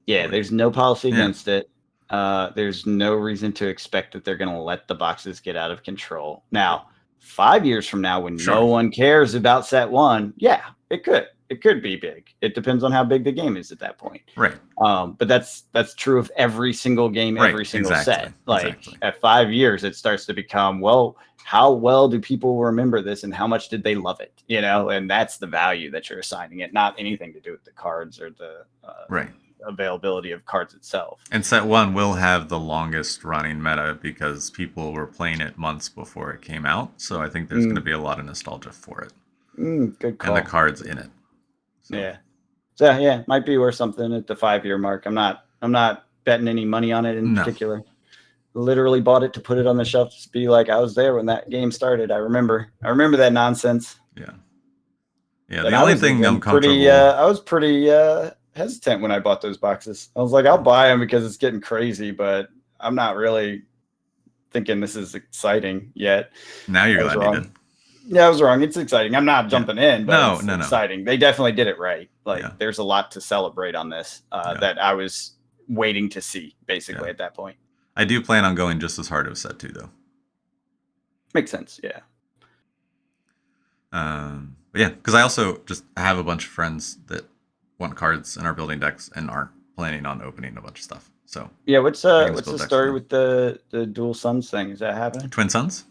Yeah, there's no policy against it. There's no reason to expect that they're going to let the boxes get out of control. Now, 5 years from now, when no one cares about set 1, yeah, it could be big. It depends on how big the game is at that point. Right. But that's true of every single game, every single set. Like at 5 years, it starts to become, well, how well do people remember this and how much did they love it? You know, and that's the value that you're assigning it, not anything to do with the cards or the availability of cards itself. And set 1 will have the longest running meta because people were playing it months before it came out. So I think there's going to be a lot of nostalgia for it. Good call. And the cards in it. So yeah, might be worth something at the 5-year mark. I'm not betting any money on it in particular. Literally bought it to put it on the shelf to be like I was there when that game started. I remember that nonsense. Yeah. The only thing I'm comfortable. I was pretty hesitant when I bought those boxes. I was like, I'll buy them because it's getting crazy, but I'm not really thinking this is exciting yet. Now you're glad you did. Yeah, I was wrong. It's exciting. I'm not jumping in, but it's exciting. They definitely did it right. Like there's a lot to celebrate on this that I was waiting to see basically at that point. I do plan on going just as hard as set 2 though. Makes sense. Yeah. But yeah, because I also just have a bunch of friends that want cards in our building decks and aren't planning on opening a bunch of stuff. So yeah, what's the story with the dual sons thing? Is that happening? Twin sons?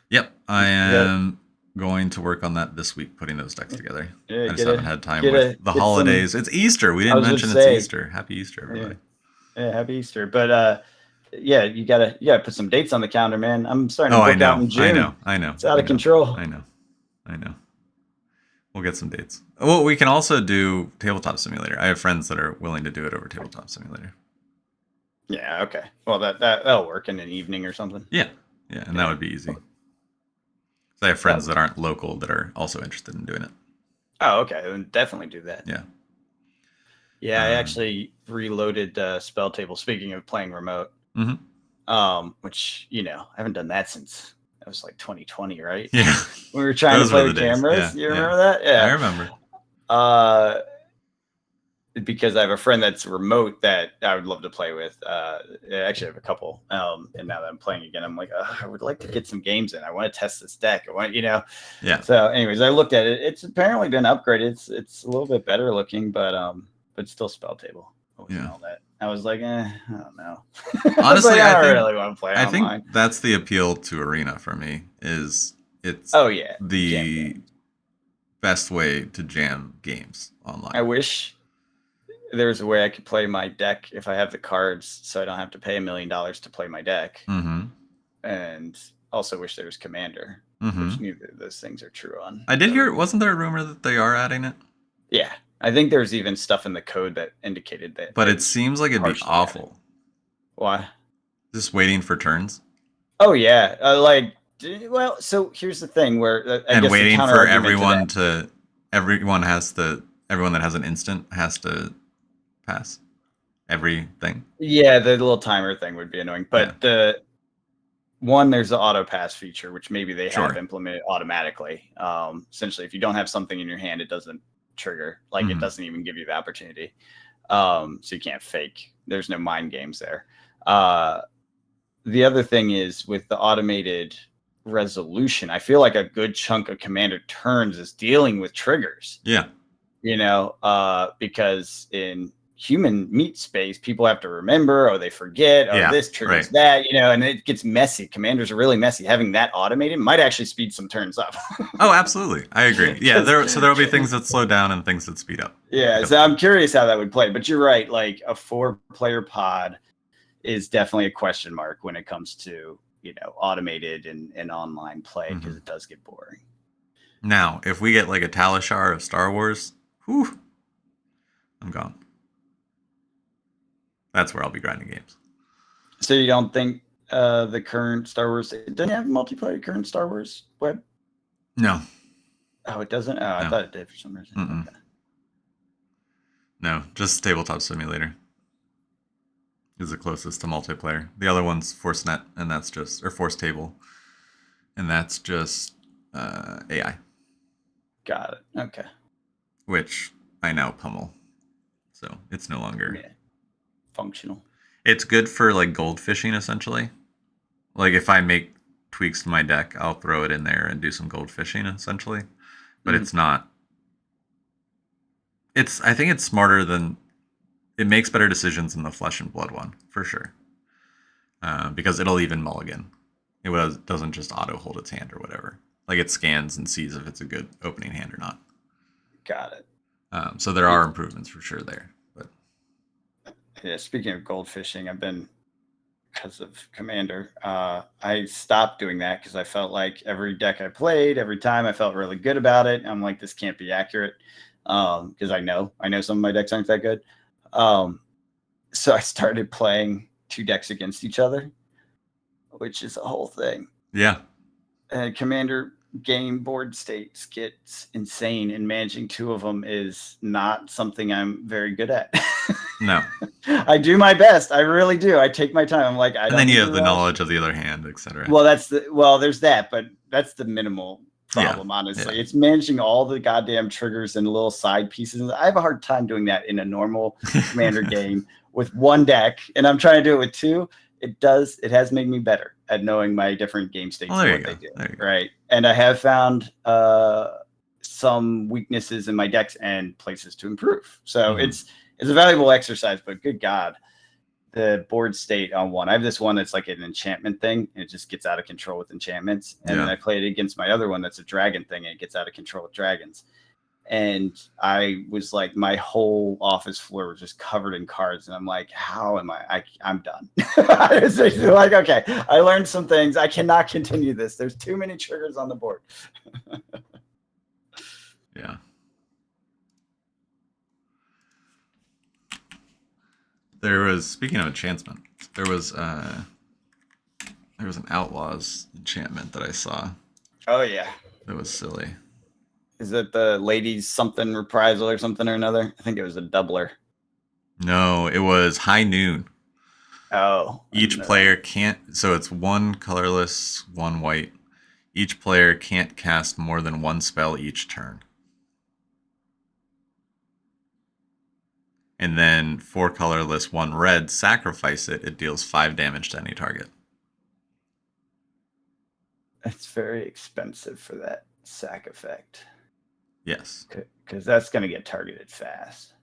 Yep. I am going to work on that this week, putting those decks together. I just haven't had time with the holidays. It's Easter. We didn't mention it's Easter. Happy Easter, everybody. Yeah, happy Easter. But yeah, you gotta put some dates on the calendar, man. I'm starting Oh, to I book out know, in I June. know, I know, It's out I of know, control. I know, I know. We'll get some dates. Well, we can also do Tabletop Simulator. I have friends that are willing to do it over Tabletop Simulator. Yeah, okay. Well, that'll work in an evening or something. Yeah, yeah, and that would be easy. So I have friends that aren't local that are also interested in doing it. Oh, okay. Then definitely do that. Yeah. Yeah, I actually reloaded Spell Table. Speaking of playing remote, which I haven't done that since that was like 2020, right? Yeah. We were trying to Those were play the with days. cameras. Yeah, You yeah. remember that? Yeah, I remember. Because I have a friend that's remote that I would love to play with. Actually, I have a couple. And now that I'm playing again, I'm like, I would like to get some games in. I want to test this deck. I want, Yeah. So, anyways, I looked at it. It's apparently been upgraded. It's a little bit better looking, but still Spell Table. Yeah. All that. I was like, I don't know. Honestly, I don't really want to play I online. think that's the appeal to Arena for me. Is it's the best way to jam games online. I wish there was a way I could play my deck if I have the cards, so I don't have to pay $1 million to play my deck. Mm-hmm. And also wish there was Commander, which neither of those things are true on. I did hear. Wasn't there a rumor that they are adding it? Yeah, I think there's even stuff in the code that indicated that. But it seems like it'd be awful. Added. Why? Just waiting for turns. Oh yeah, well, so here's the thing where and waiting for everyone everyone that has an instant has to pass everything. Yeah, the little timer thing would be annoying, but there's the auto pass feature, which maybe they have implemented automatically. Essentially, if you don't have something in your hand, it doesn't trigger. Like it doesn't even give you the opportunity. So you can't fake. There's no mind games there. The other thing is with the automated resolution, I feel like a good chunk of Commander turns is dealing with triggers. Yeah. Because in human meat space, people have to remember, they forget, this triggers that, and it gets messy. Commanders are really messy. Having that automated might actually speed some turns up. Oh, absolutely. I agree. Yeah, there'll be things that slow down and things that speed up. Yeah, so I'm curious how that would play. But you're right, like a 4-player pod is definitely a question mark when it comes to, automated and online play, because it does get boring. Now, if we get like a Talishar of Star Wars, whew, I'm gone. That's where I'll be grinding games. So you don't think the current Star Wars doesn't have multiplayer current Star Wars web? No. Oh, it doesn't? Oh, I thought it did for some reason. Okay. No, just Tabletop Simulator is the closest to multiplayer. The other one's ForceNet, and that's just, or Force Table, and that's just AI. Got it. Okay. Which I now pummel, so it's no longer functional. It's good for like gold fishing, essentially. Like if I make tweaks to my deck, I'll throw it in there and do some gold fishing, essentially. But it's not. I think it's smarter than. It makes better decisions than the Flesh and Blood one, for sure. Because it'll even mulligan. It doesn't just auto hold its hand or whatever. Like it scans and sees if it's a good opening hand or not. Got it. So there are improvements for sure there. But yeah, speaking of gold fishing, I've been, because of Commander, I stopped doing that because I felt like every deck I played, every time I felt really good about it. I'm like, this can't be accurate, because I know some of my decks aren't that good. So I started playing 2 decks against each other, which is a whole thing. Yeah. And Commander game board states gets insane, and managing 2 of them is not something I'm very good at. No. I do my best. I really do. I take my time. I'm like, and then you have the knowledge of the other hand, etc. Well, there's that, but that's the minimal problem, honestly. It's managing all the goddamn triggers and little side pieces. I have a hard time doing that in a normal Commander game with 1 deck, and I'm trying to do it with 2. It has made me better at knowing my different game states and what they do. Right. And I have found some weaknesses in my decks and places to improve. So it's a valuable exercise, but good God, the board state on one. I have this one that's like an enchantment thing, and it just gets out of control with enchantments. And then I play it against my other one that's a dragon thing, and it gets out of control with dragons. and I was like, my whole office floor was just covered in cards, and I'm like, how am I'm done. I was basically like, okay, I learned some things. I cannot continue this. There's too many triggers on the board. Yeah. There was, speaking of enchantment, there was an Outlaws enchantment that I saw. Oh yeah. That was silly. Is it the ladies something reprisal or something or another? I think it was a doubler. No, it was High Noon. Oh. Each player can't, so it's one colorless, one white. Each player can't cast more than one spell each turn. And then 4 colorless, 1 red, sacrifice it. It deals 5 damage to any target. That's very expensive for that sack effect. Yes. Because that's going to get targeted fast.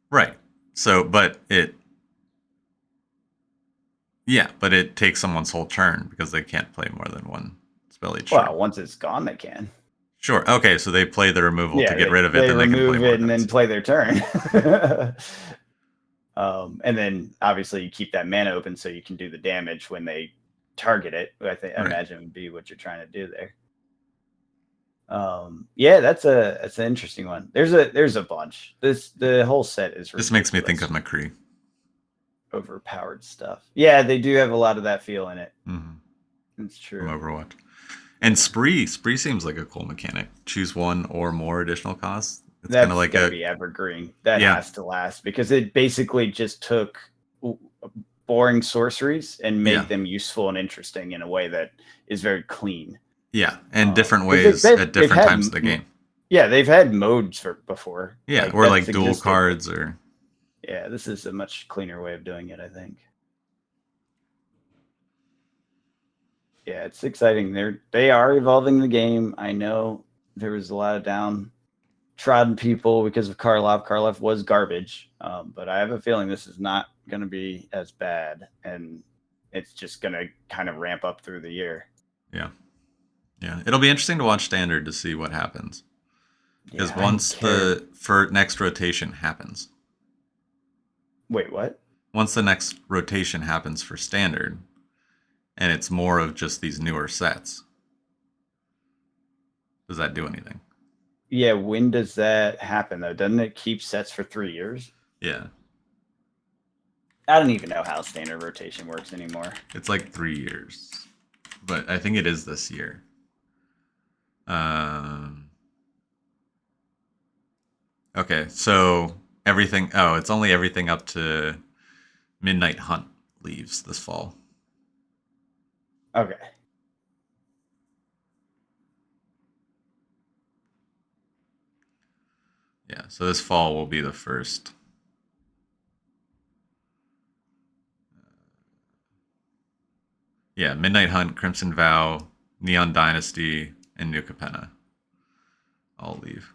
Right. So, but it takes someone's whole turn because they can't play more than one spell each turn. Well, once it's gone, they can. Sure. Okay, so they play the removal to get rid of it, then they can play more and then play their turn. And then obviously you keep that mana open so you can do the damage when they target it. I imagine would be what you're trying to do there. Yeah, that's an interesting one. There's a bunch. The whole set is ridiculous. This makes me think of McCree. Overpowered stuff. Yeah, they do have a lot of that feel in it. Mm-hmm. It's true. From Overwatch. And Spree seems like a cool mechanic. Choose one or more additional costs. It's kind of like gonna be evergreen. That has to last because it basically just took boring sorceries and made them useful and interesting in a way that is very clean. Yeah, and different ways at different times of the game. Yeah, they've had modes before. Yeah, or like dual cards or. Yeah, this is a much cleaner way of doing it, I think. Yeah, it's exciting. They are evolving the game. I know there was a lot of downtrodden people because of Karlov. Karlov was garbage, but I have a feeling this is not going to be as bad, and it's just going to kind of ramp up through the year. Yeah. Yeah, it'll be interesting to watch Standard to see what happens. Because once the next rotation happens. Wait, what? Once the next rotation happens for Standard, and it's more of just these newer sets, does that do anything? Yeah, when does that happen, though? Doesn't it keep sets for 3 years? Yeah. I don't even know how Standard rotation works anymore. It's like 3 years. But I think it is this year. Okay, so everything... Oh, it's only everything up to Midnight Hunt leaves this fall. Okay. Yeah, so this fall will be the first. Yeah, Midnight Hunt, Crimson Vow, Neon Dynasty, and New Capenna all leave.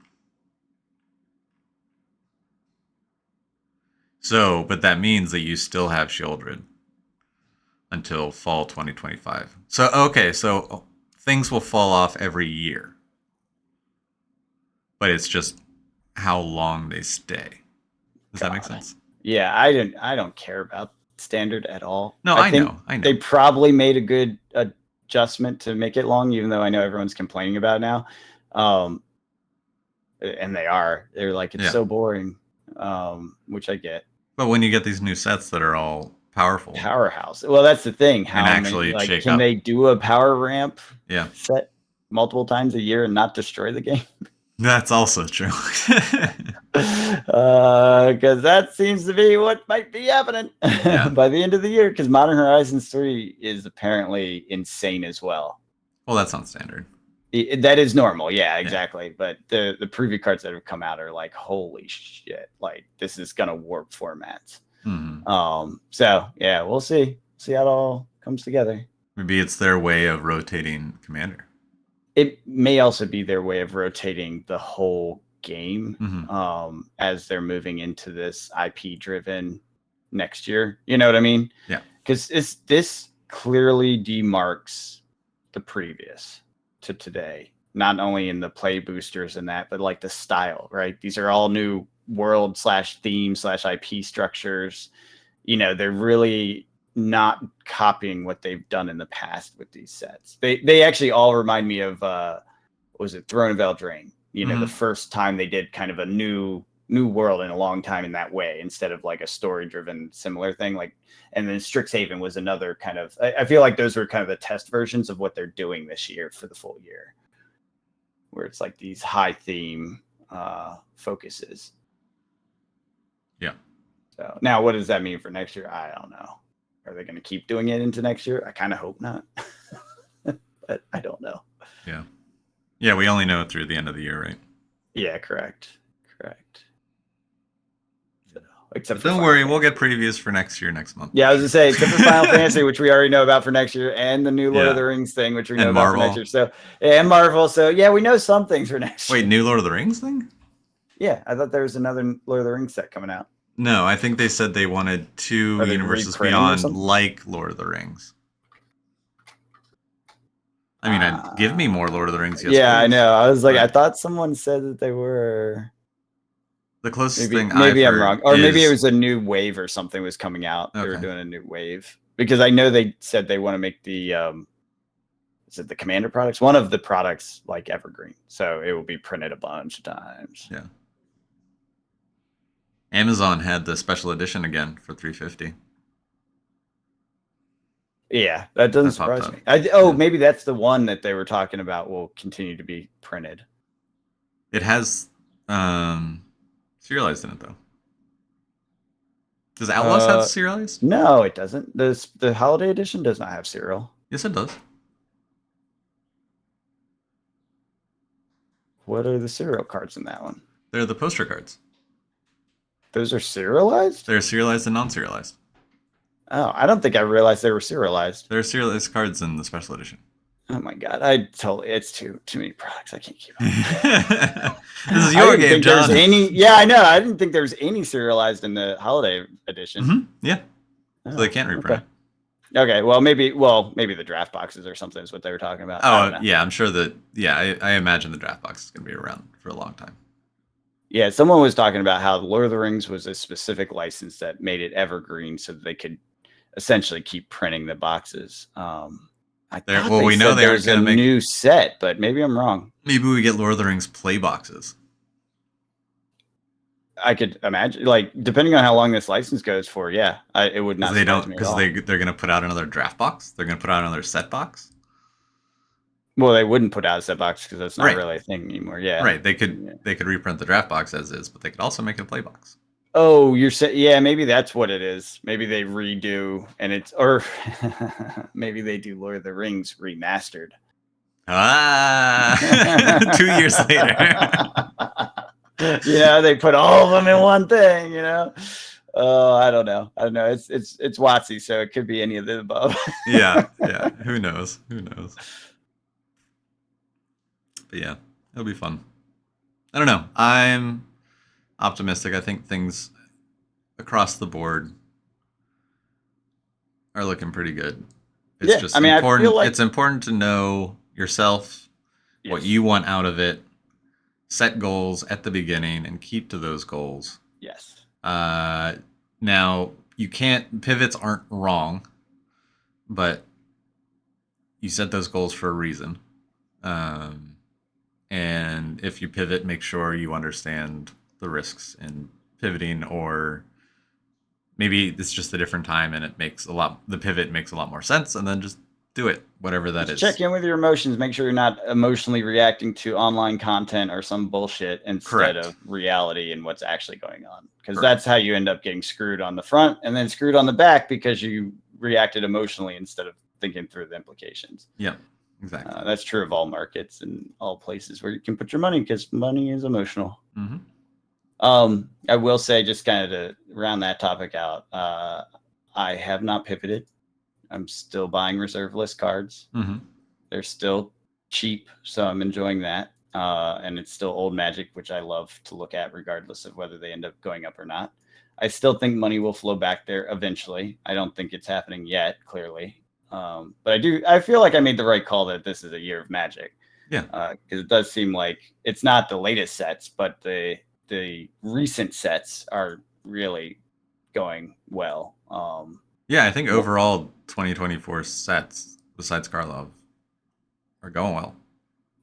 So, but that means that you still have Shieldred until fall 2025. So, okay, so things will fall off every year. But it's just how long they stay. Does that make sense? Yeah, I don't care about Standard at all. No, I know. They probably made a good adjustment to make it long, even though I know everyone's complaining about it now. And they're like, it's so boring, which I get. But when you get these new sets that are all powerful, powerhouse. Well, that's the thing. How actually can they do a power ramp Yeah. set multiple times a year and not destroy the game? That's also true. Because that seems to be what might be happening by the end of the year. Because Modern Horizons 3 is apparently insane as well. Well, that's not standard. That is normal, yeah, exactly. But the preview cards that have come out are like, holy shit! Like this is gonna warp formats. Mm-hmm. So yeah, we'll see how it all comes together. Maybe it's their way of rotating Commander. It may also be their way of rotating the whole game as they're moving into this IP driven next year. You know what I mean? Yeah. Because this clearly demarks the previous to today. not only in the play boosters and that, but like the style, right? These are all new world / theme / IP structures. They're really not copying what they've done in the past with these sets. They actually all remind me of was it Throne of Eldraine? The first time they did kind of a new world in a long time in that way, instead of like a story driven similar thing. And then Strixhaven was another kind of, I feel like those were kind of the test versions of what they're doing this year for the full year, where it's like these high theme focuses. Yeah. So now what does that mean for next year? I don't know. Are they going to keep doing it into next year? I kind of hope not, but I don't know. Yeah. Yeah, we only know through the end of the year, right? Yeah, correct. So, except don't worry, we'll get previews for next month. Yeah, I was going to say, except for Final Fantasy, which we already know about for next year, and the new Lord of the Rings thing, which we know about for next year. So, and Marvel. So, yeah, we know some things for next year. Wait, new Lord of the Rings thing? Yeah, I thought there was another Lord of the Rings set coming out. No, I think they said they wanted 2 universes beyond, like Lord of the Rings. I mean, give me more Lord of the Rings. Yes, yeah, please. I know. I was like, I thought someone said that they were. The closest thing maybe I'm wrong, or maybe it was a new wave or something was coming out. Okay. They were doing a new wave, because I know they said they want to make the is it the Commander products? One of the products like evergreen, so it will be printed a bunch of times. Yeah. Amazon had the special edition again for $350. Yeah, that doesn't surprise me. Maybe that's the one that they were talking about will continue to be printed. It has serialized in it, though. Does Outlaws have serialized? No, it doesn't. The holiday edition does not have serial. Yes, it does. What are the serial cards in that one? They're the poster cards. Those are serialized? They're serialized and non-serialized. Oh, I don't think I realized they were serialized. There are serialized cards in the special edition. Oh my god, it's too many products. I can't keep up. This is your game, John. Yeah, I know. I didn't think there was any serialized in the holiday edition. Mm-hmm. Yeah, so they can't reprint. Okay, well maybe the draft boxes or something is what they were talking about. Oh yeah, I'm sure that. Yeah, I imagine the draft box is going to be around for a long time. Yeah, someone was talking about how Lord of the Rings was a specific license that made it evergreen, so that they could essentially keep printing the boxes. We know there's a new set, but maybe I'm wrong. Maybe we get Lord of the Rings play boxes. I could imagine, like, depending on how long this license goes for. Yeah, it would not. Because they're going to put out another draft box. They're going to put out another set box. Well, they wouldn't put out a set box because that's not really a thing anymore. Yeah, right. They could reprint the draft box as is, but they could also make it a play box. Oh, you're saying, yeah, maybe that's what it is. Maybe they redo, or maybe they do Lord of the Rings remastered. 2 years later. They put all of them in one thing, Oh, I don't know. It's WotC, so it could be any of the above. yeah. Who knows? But yeah, it'll be fun. I don't know. I'm optimistic. I think things across the board are looking pretty good. It's just important. I feel like it's important to know yourself, what you want out of it, set goals at the beginning, and keep to those goals. Yes. Now pivots aren't wrong, but you set those goals for a reason. And if you pivot, make sure you understand the risks in pivoting, or maybe it's just a different time and the pivot makes a lot more sense, and then just do it, whatever that is. Check in with your emotions. Make sure you're not emotionally reacting to online content or some bullshit instead of reality and what's actually going on. Because that's how you end up getting screwed on the front and then screwed on the back, because you reacted emotionally instead of thinking through the implications. Yeah. Exactly. That's true of all markets and all places where you can put your money, because money is emotional. Mm-hmm. I will say, just kind of to round that topic out, I have not pivoted. I'm still buying reserve list cards. Mm-hmm. They're still cheap, so I'm enjoying that. And it's still old Magic, which I love to look at regardless of whether they end up going up or not. I still think money will flow back there eventually. I don't think it's happening yet, clearly. But I feel like I made the right call that this is a year of Magic. Yeah. Because it does seem like it's not the latest sets, but the recent sets are really going well. Yeah, I think overall 2024 sets besides Karlov are going well.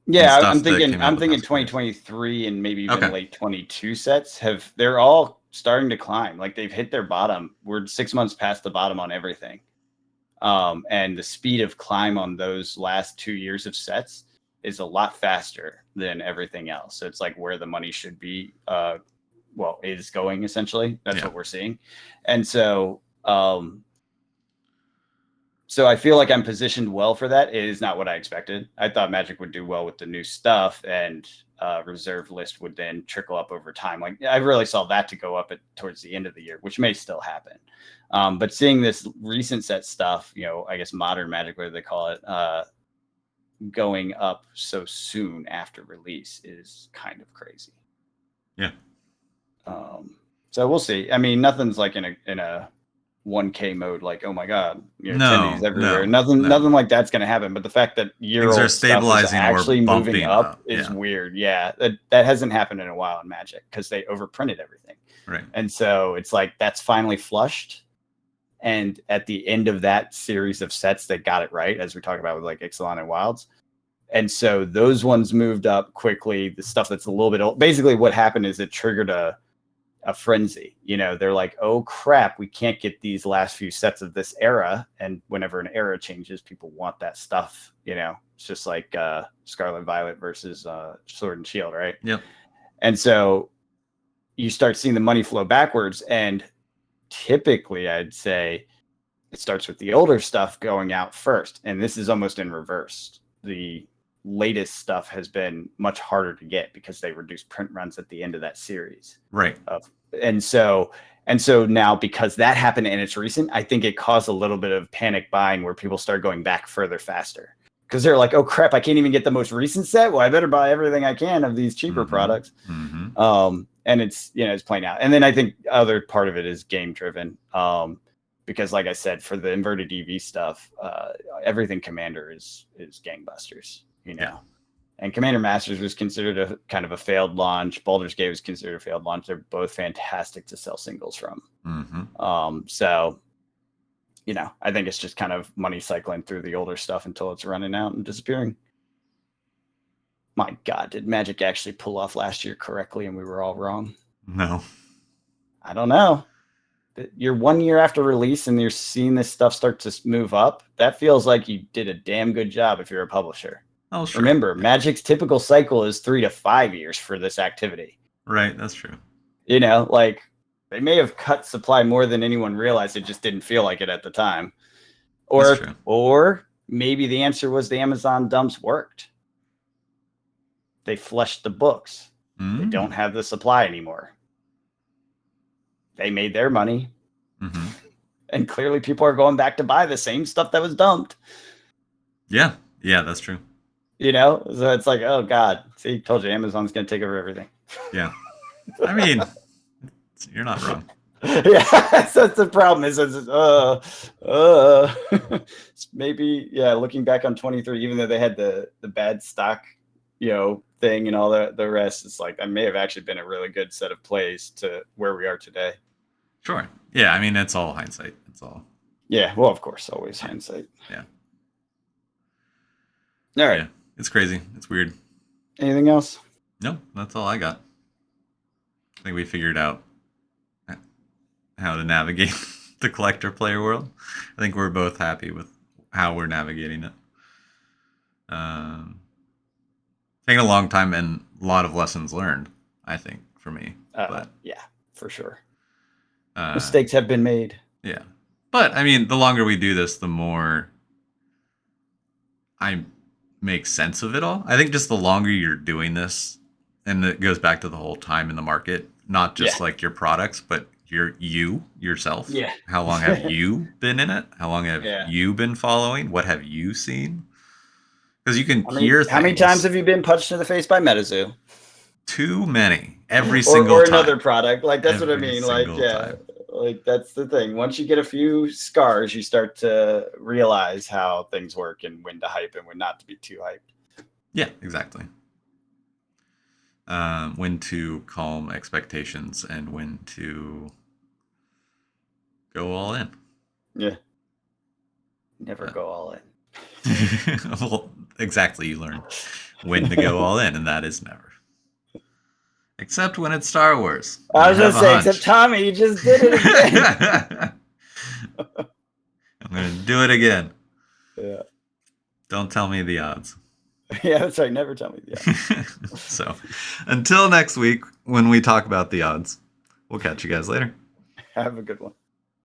And Yeah, I'm stuff that thinking came out the past few years. 2023 and maybe even Okay. late 22 sets they're all starting to climb. Like they've hit their bottom. We're 6 months past the bottom on everything. And the speed of climb on those last 2 years of sets is a lot faster than everything else. So it's like where the money should be, is going essentially. That's what we're seeing. And so I feel like I'm positioned well for that. It is not what I expected. I thought Magic would do well with the new stuff, and reserve list would then trickle up over time. Like I really saw that to go up towards the end of the year, which may still happen. But seeing this recent set stuff, I guess modern Magic, whatever they call it, going up so soon after release is kind of crazy. Yeah. So we'll see. I mean, nothing's like in a 1K mode, like, oh my god, No, attendees everywhere. no. Nothing like that's going to happen. But the fact that Things are year-old stuff is stabilizing or actually moving bumping up up. is Yeah. weird. Yeah, that hasn't happened in a while in Magic because they overprinted everything. Right. And so it's like that's finally flushed. And at the end of that series of sets, they got it right, as we talk about with like Ixalan and Wilds. And so those ones moved up quickly. The stuff that's a little bit old, basically what happened is it triggered a frenzy. They're like, oh crap, we can't get these last few sets of this era. And whenever an era changes, people want that stuff. It's just like Scarlet Violet versus Sword and Shield, right? Yep. And so you start seeing the money flow backwards. And typically I'd say it starts with the older stuff going out first. And this is almost in reverse. The latest stuff has been much harder to get because they reduced print runs at the end of that series. Right. And so now, because that happened and it's recent, I think it caused a little bit of panic buying where people start going back further faster because they're like, oh crap, I can't even get the most recent set. Well, I better buy everything I can of these cheaper products. Mm-hmm. And it's playing out. And then I think other part of it is game driven. Because like I said, for the inverted EV stuff, everything Commander is gangbusters, Yeah. And Commander Masters was considered a kind of a failed launch. Baldur's Gate was considered a failed launch. They're both fantastic to sell singles from. Mm-hmm. So, I think it's just kind of money cycling through the older stuff until it's running out and disappearing. My God, did Magic actually pull off last year correctly and we were all wrong? No. I don't know. You're 1 year after release and you're seeing this stuff start to move up. That feels like you did a damn good job if you're a publisher. Oh, sure. Remember, Magic's typical cycle is 3 to 5 years for this activity. Right, that's true. Like they may have cut supply more than anyone realized. It just didn't feel like it at the time. Or maybe the answer was the Amazon dumps worked. They flushed the books. They don't have the supply anymore. They made their money. Mm-hmm. And clearly people are going back to buy the same stuff that was dumped. Yeah, that's true. So it's like, oh God, see, told you Amazon's going to take over everything. Yeah. I mean, you're not wrong. Yeah, that's the problem is maybe, looking back on 23, even though they had the bad stock, thing and all the rest, it's like, that may have actually been a really good set of plays to where we are today. Sure. Yeah, I mean, it's all hindsight. It's all. Yeah, well, of course, always hindsight. Yeah. All right. Yeah, it's crazy. It's weird. Anything else? No, that's all I got. I think we figured out how to navigate the collector player world. I think we're both happy with how we're navigating it. Taking a long time and a lot of lessons learned, I think, for me. Yeah, for sure. Mistakes have been made. Yeah. But, I mean, the longer we do this, the more I make sense of it all. I think just the longer you're doing this, and it goes back to the whole time in the market, not just like your products, but yourself. Yeah. How long have you been in it? How long have you been following? What have you seen? Because you can hear things. How many times have you been punched in the face by MetaZoo? Too many. Every single or time. another product. Like, that's what I mean. Like, time. Like, that's the thing. Once you get a few scars, you start to realize how things work and when to hype and when not to be too hyped. Yeah, exactly. When to calm expectations and when to go all in. Yeah. Never But, go all in. well, exactly. You learn when to go all in, and that is never. Except when it's Star Wars. And I you was gonna have a say, except hunch. Tommy, you just did it again. I'm going to do it again. Yeah. Don't tell me the odds. Yeah, that's right. Never tell me the odds. So, until next week when we talk about the odds, we'll catch you guys later. Have a good one.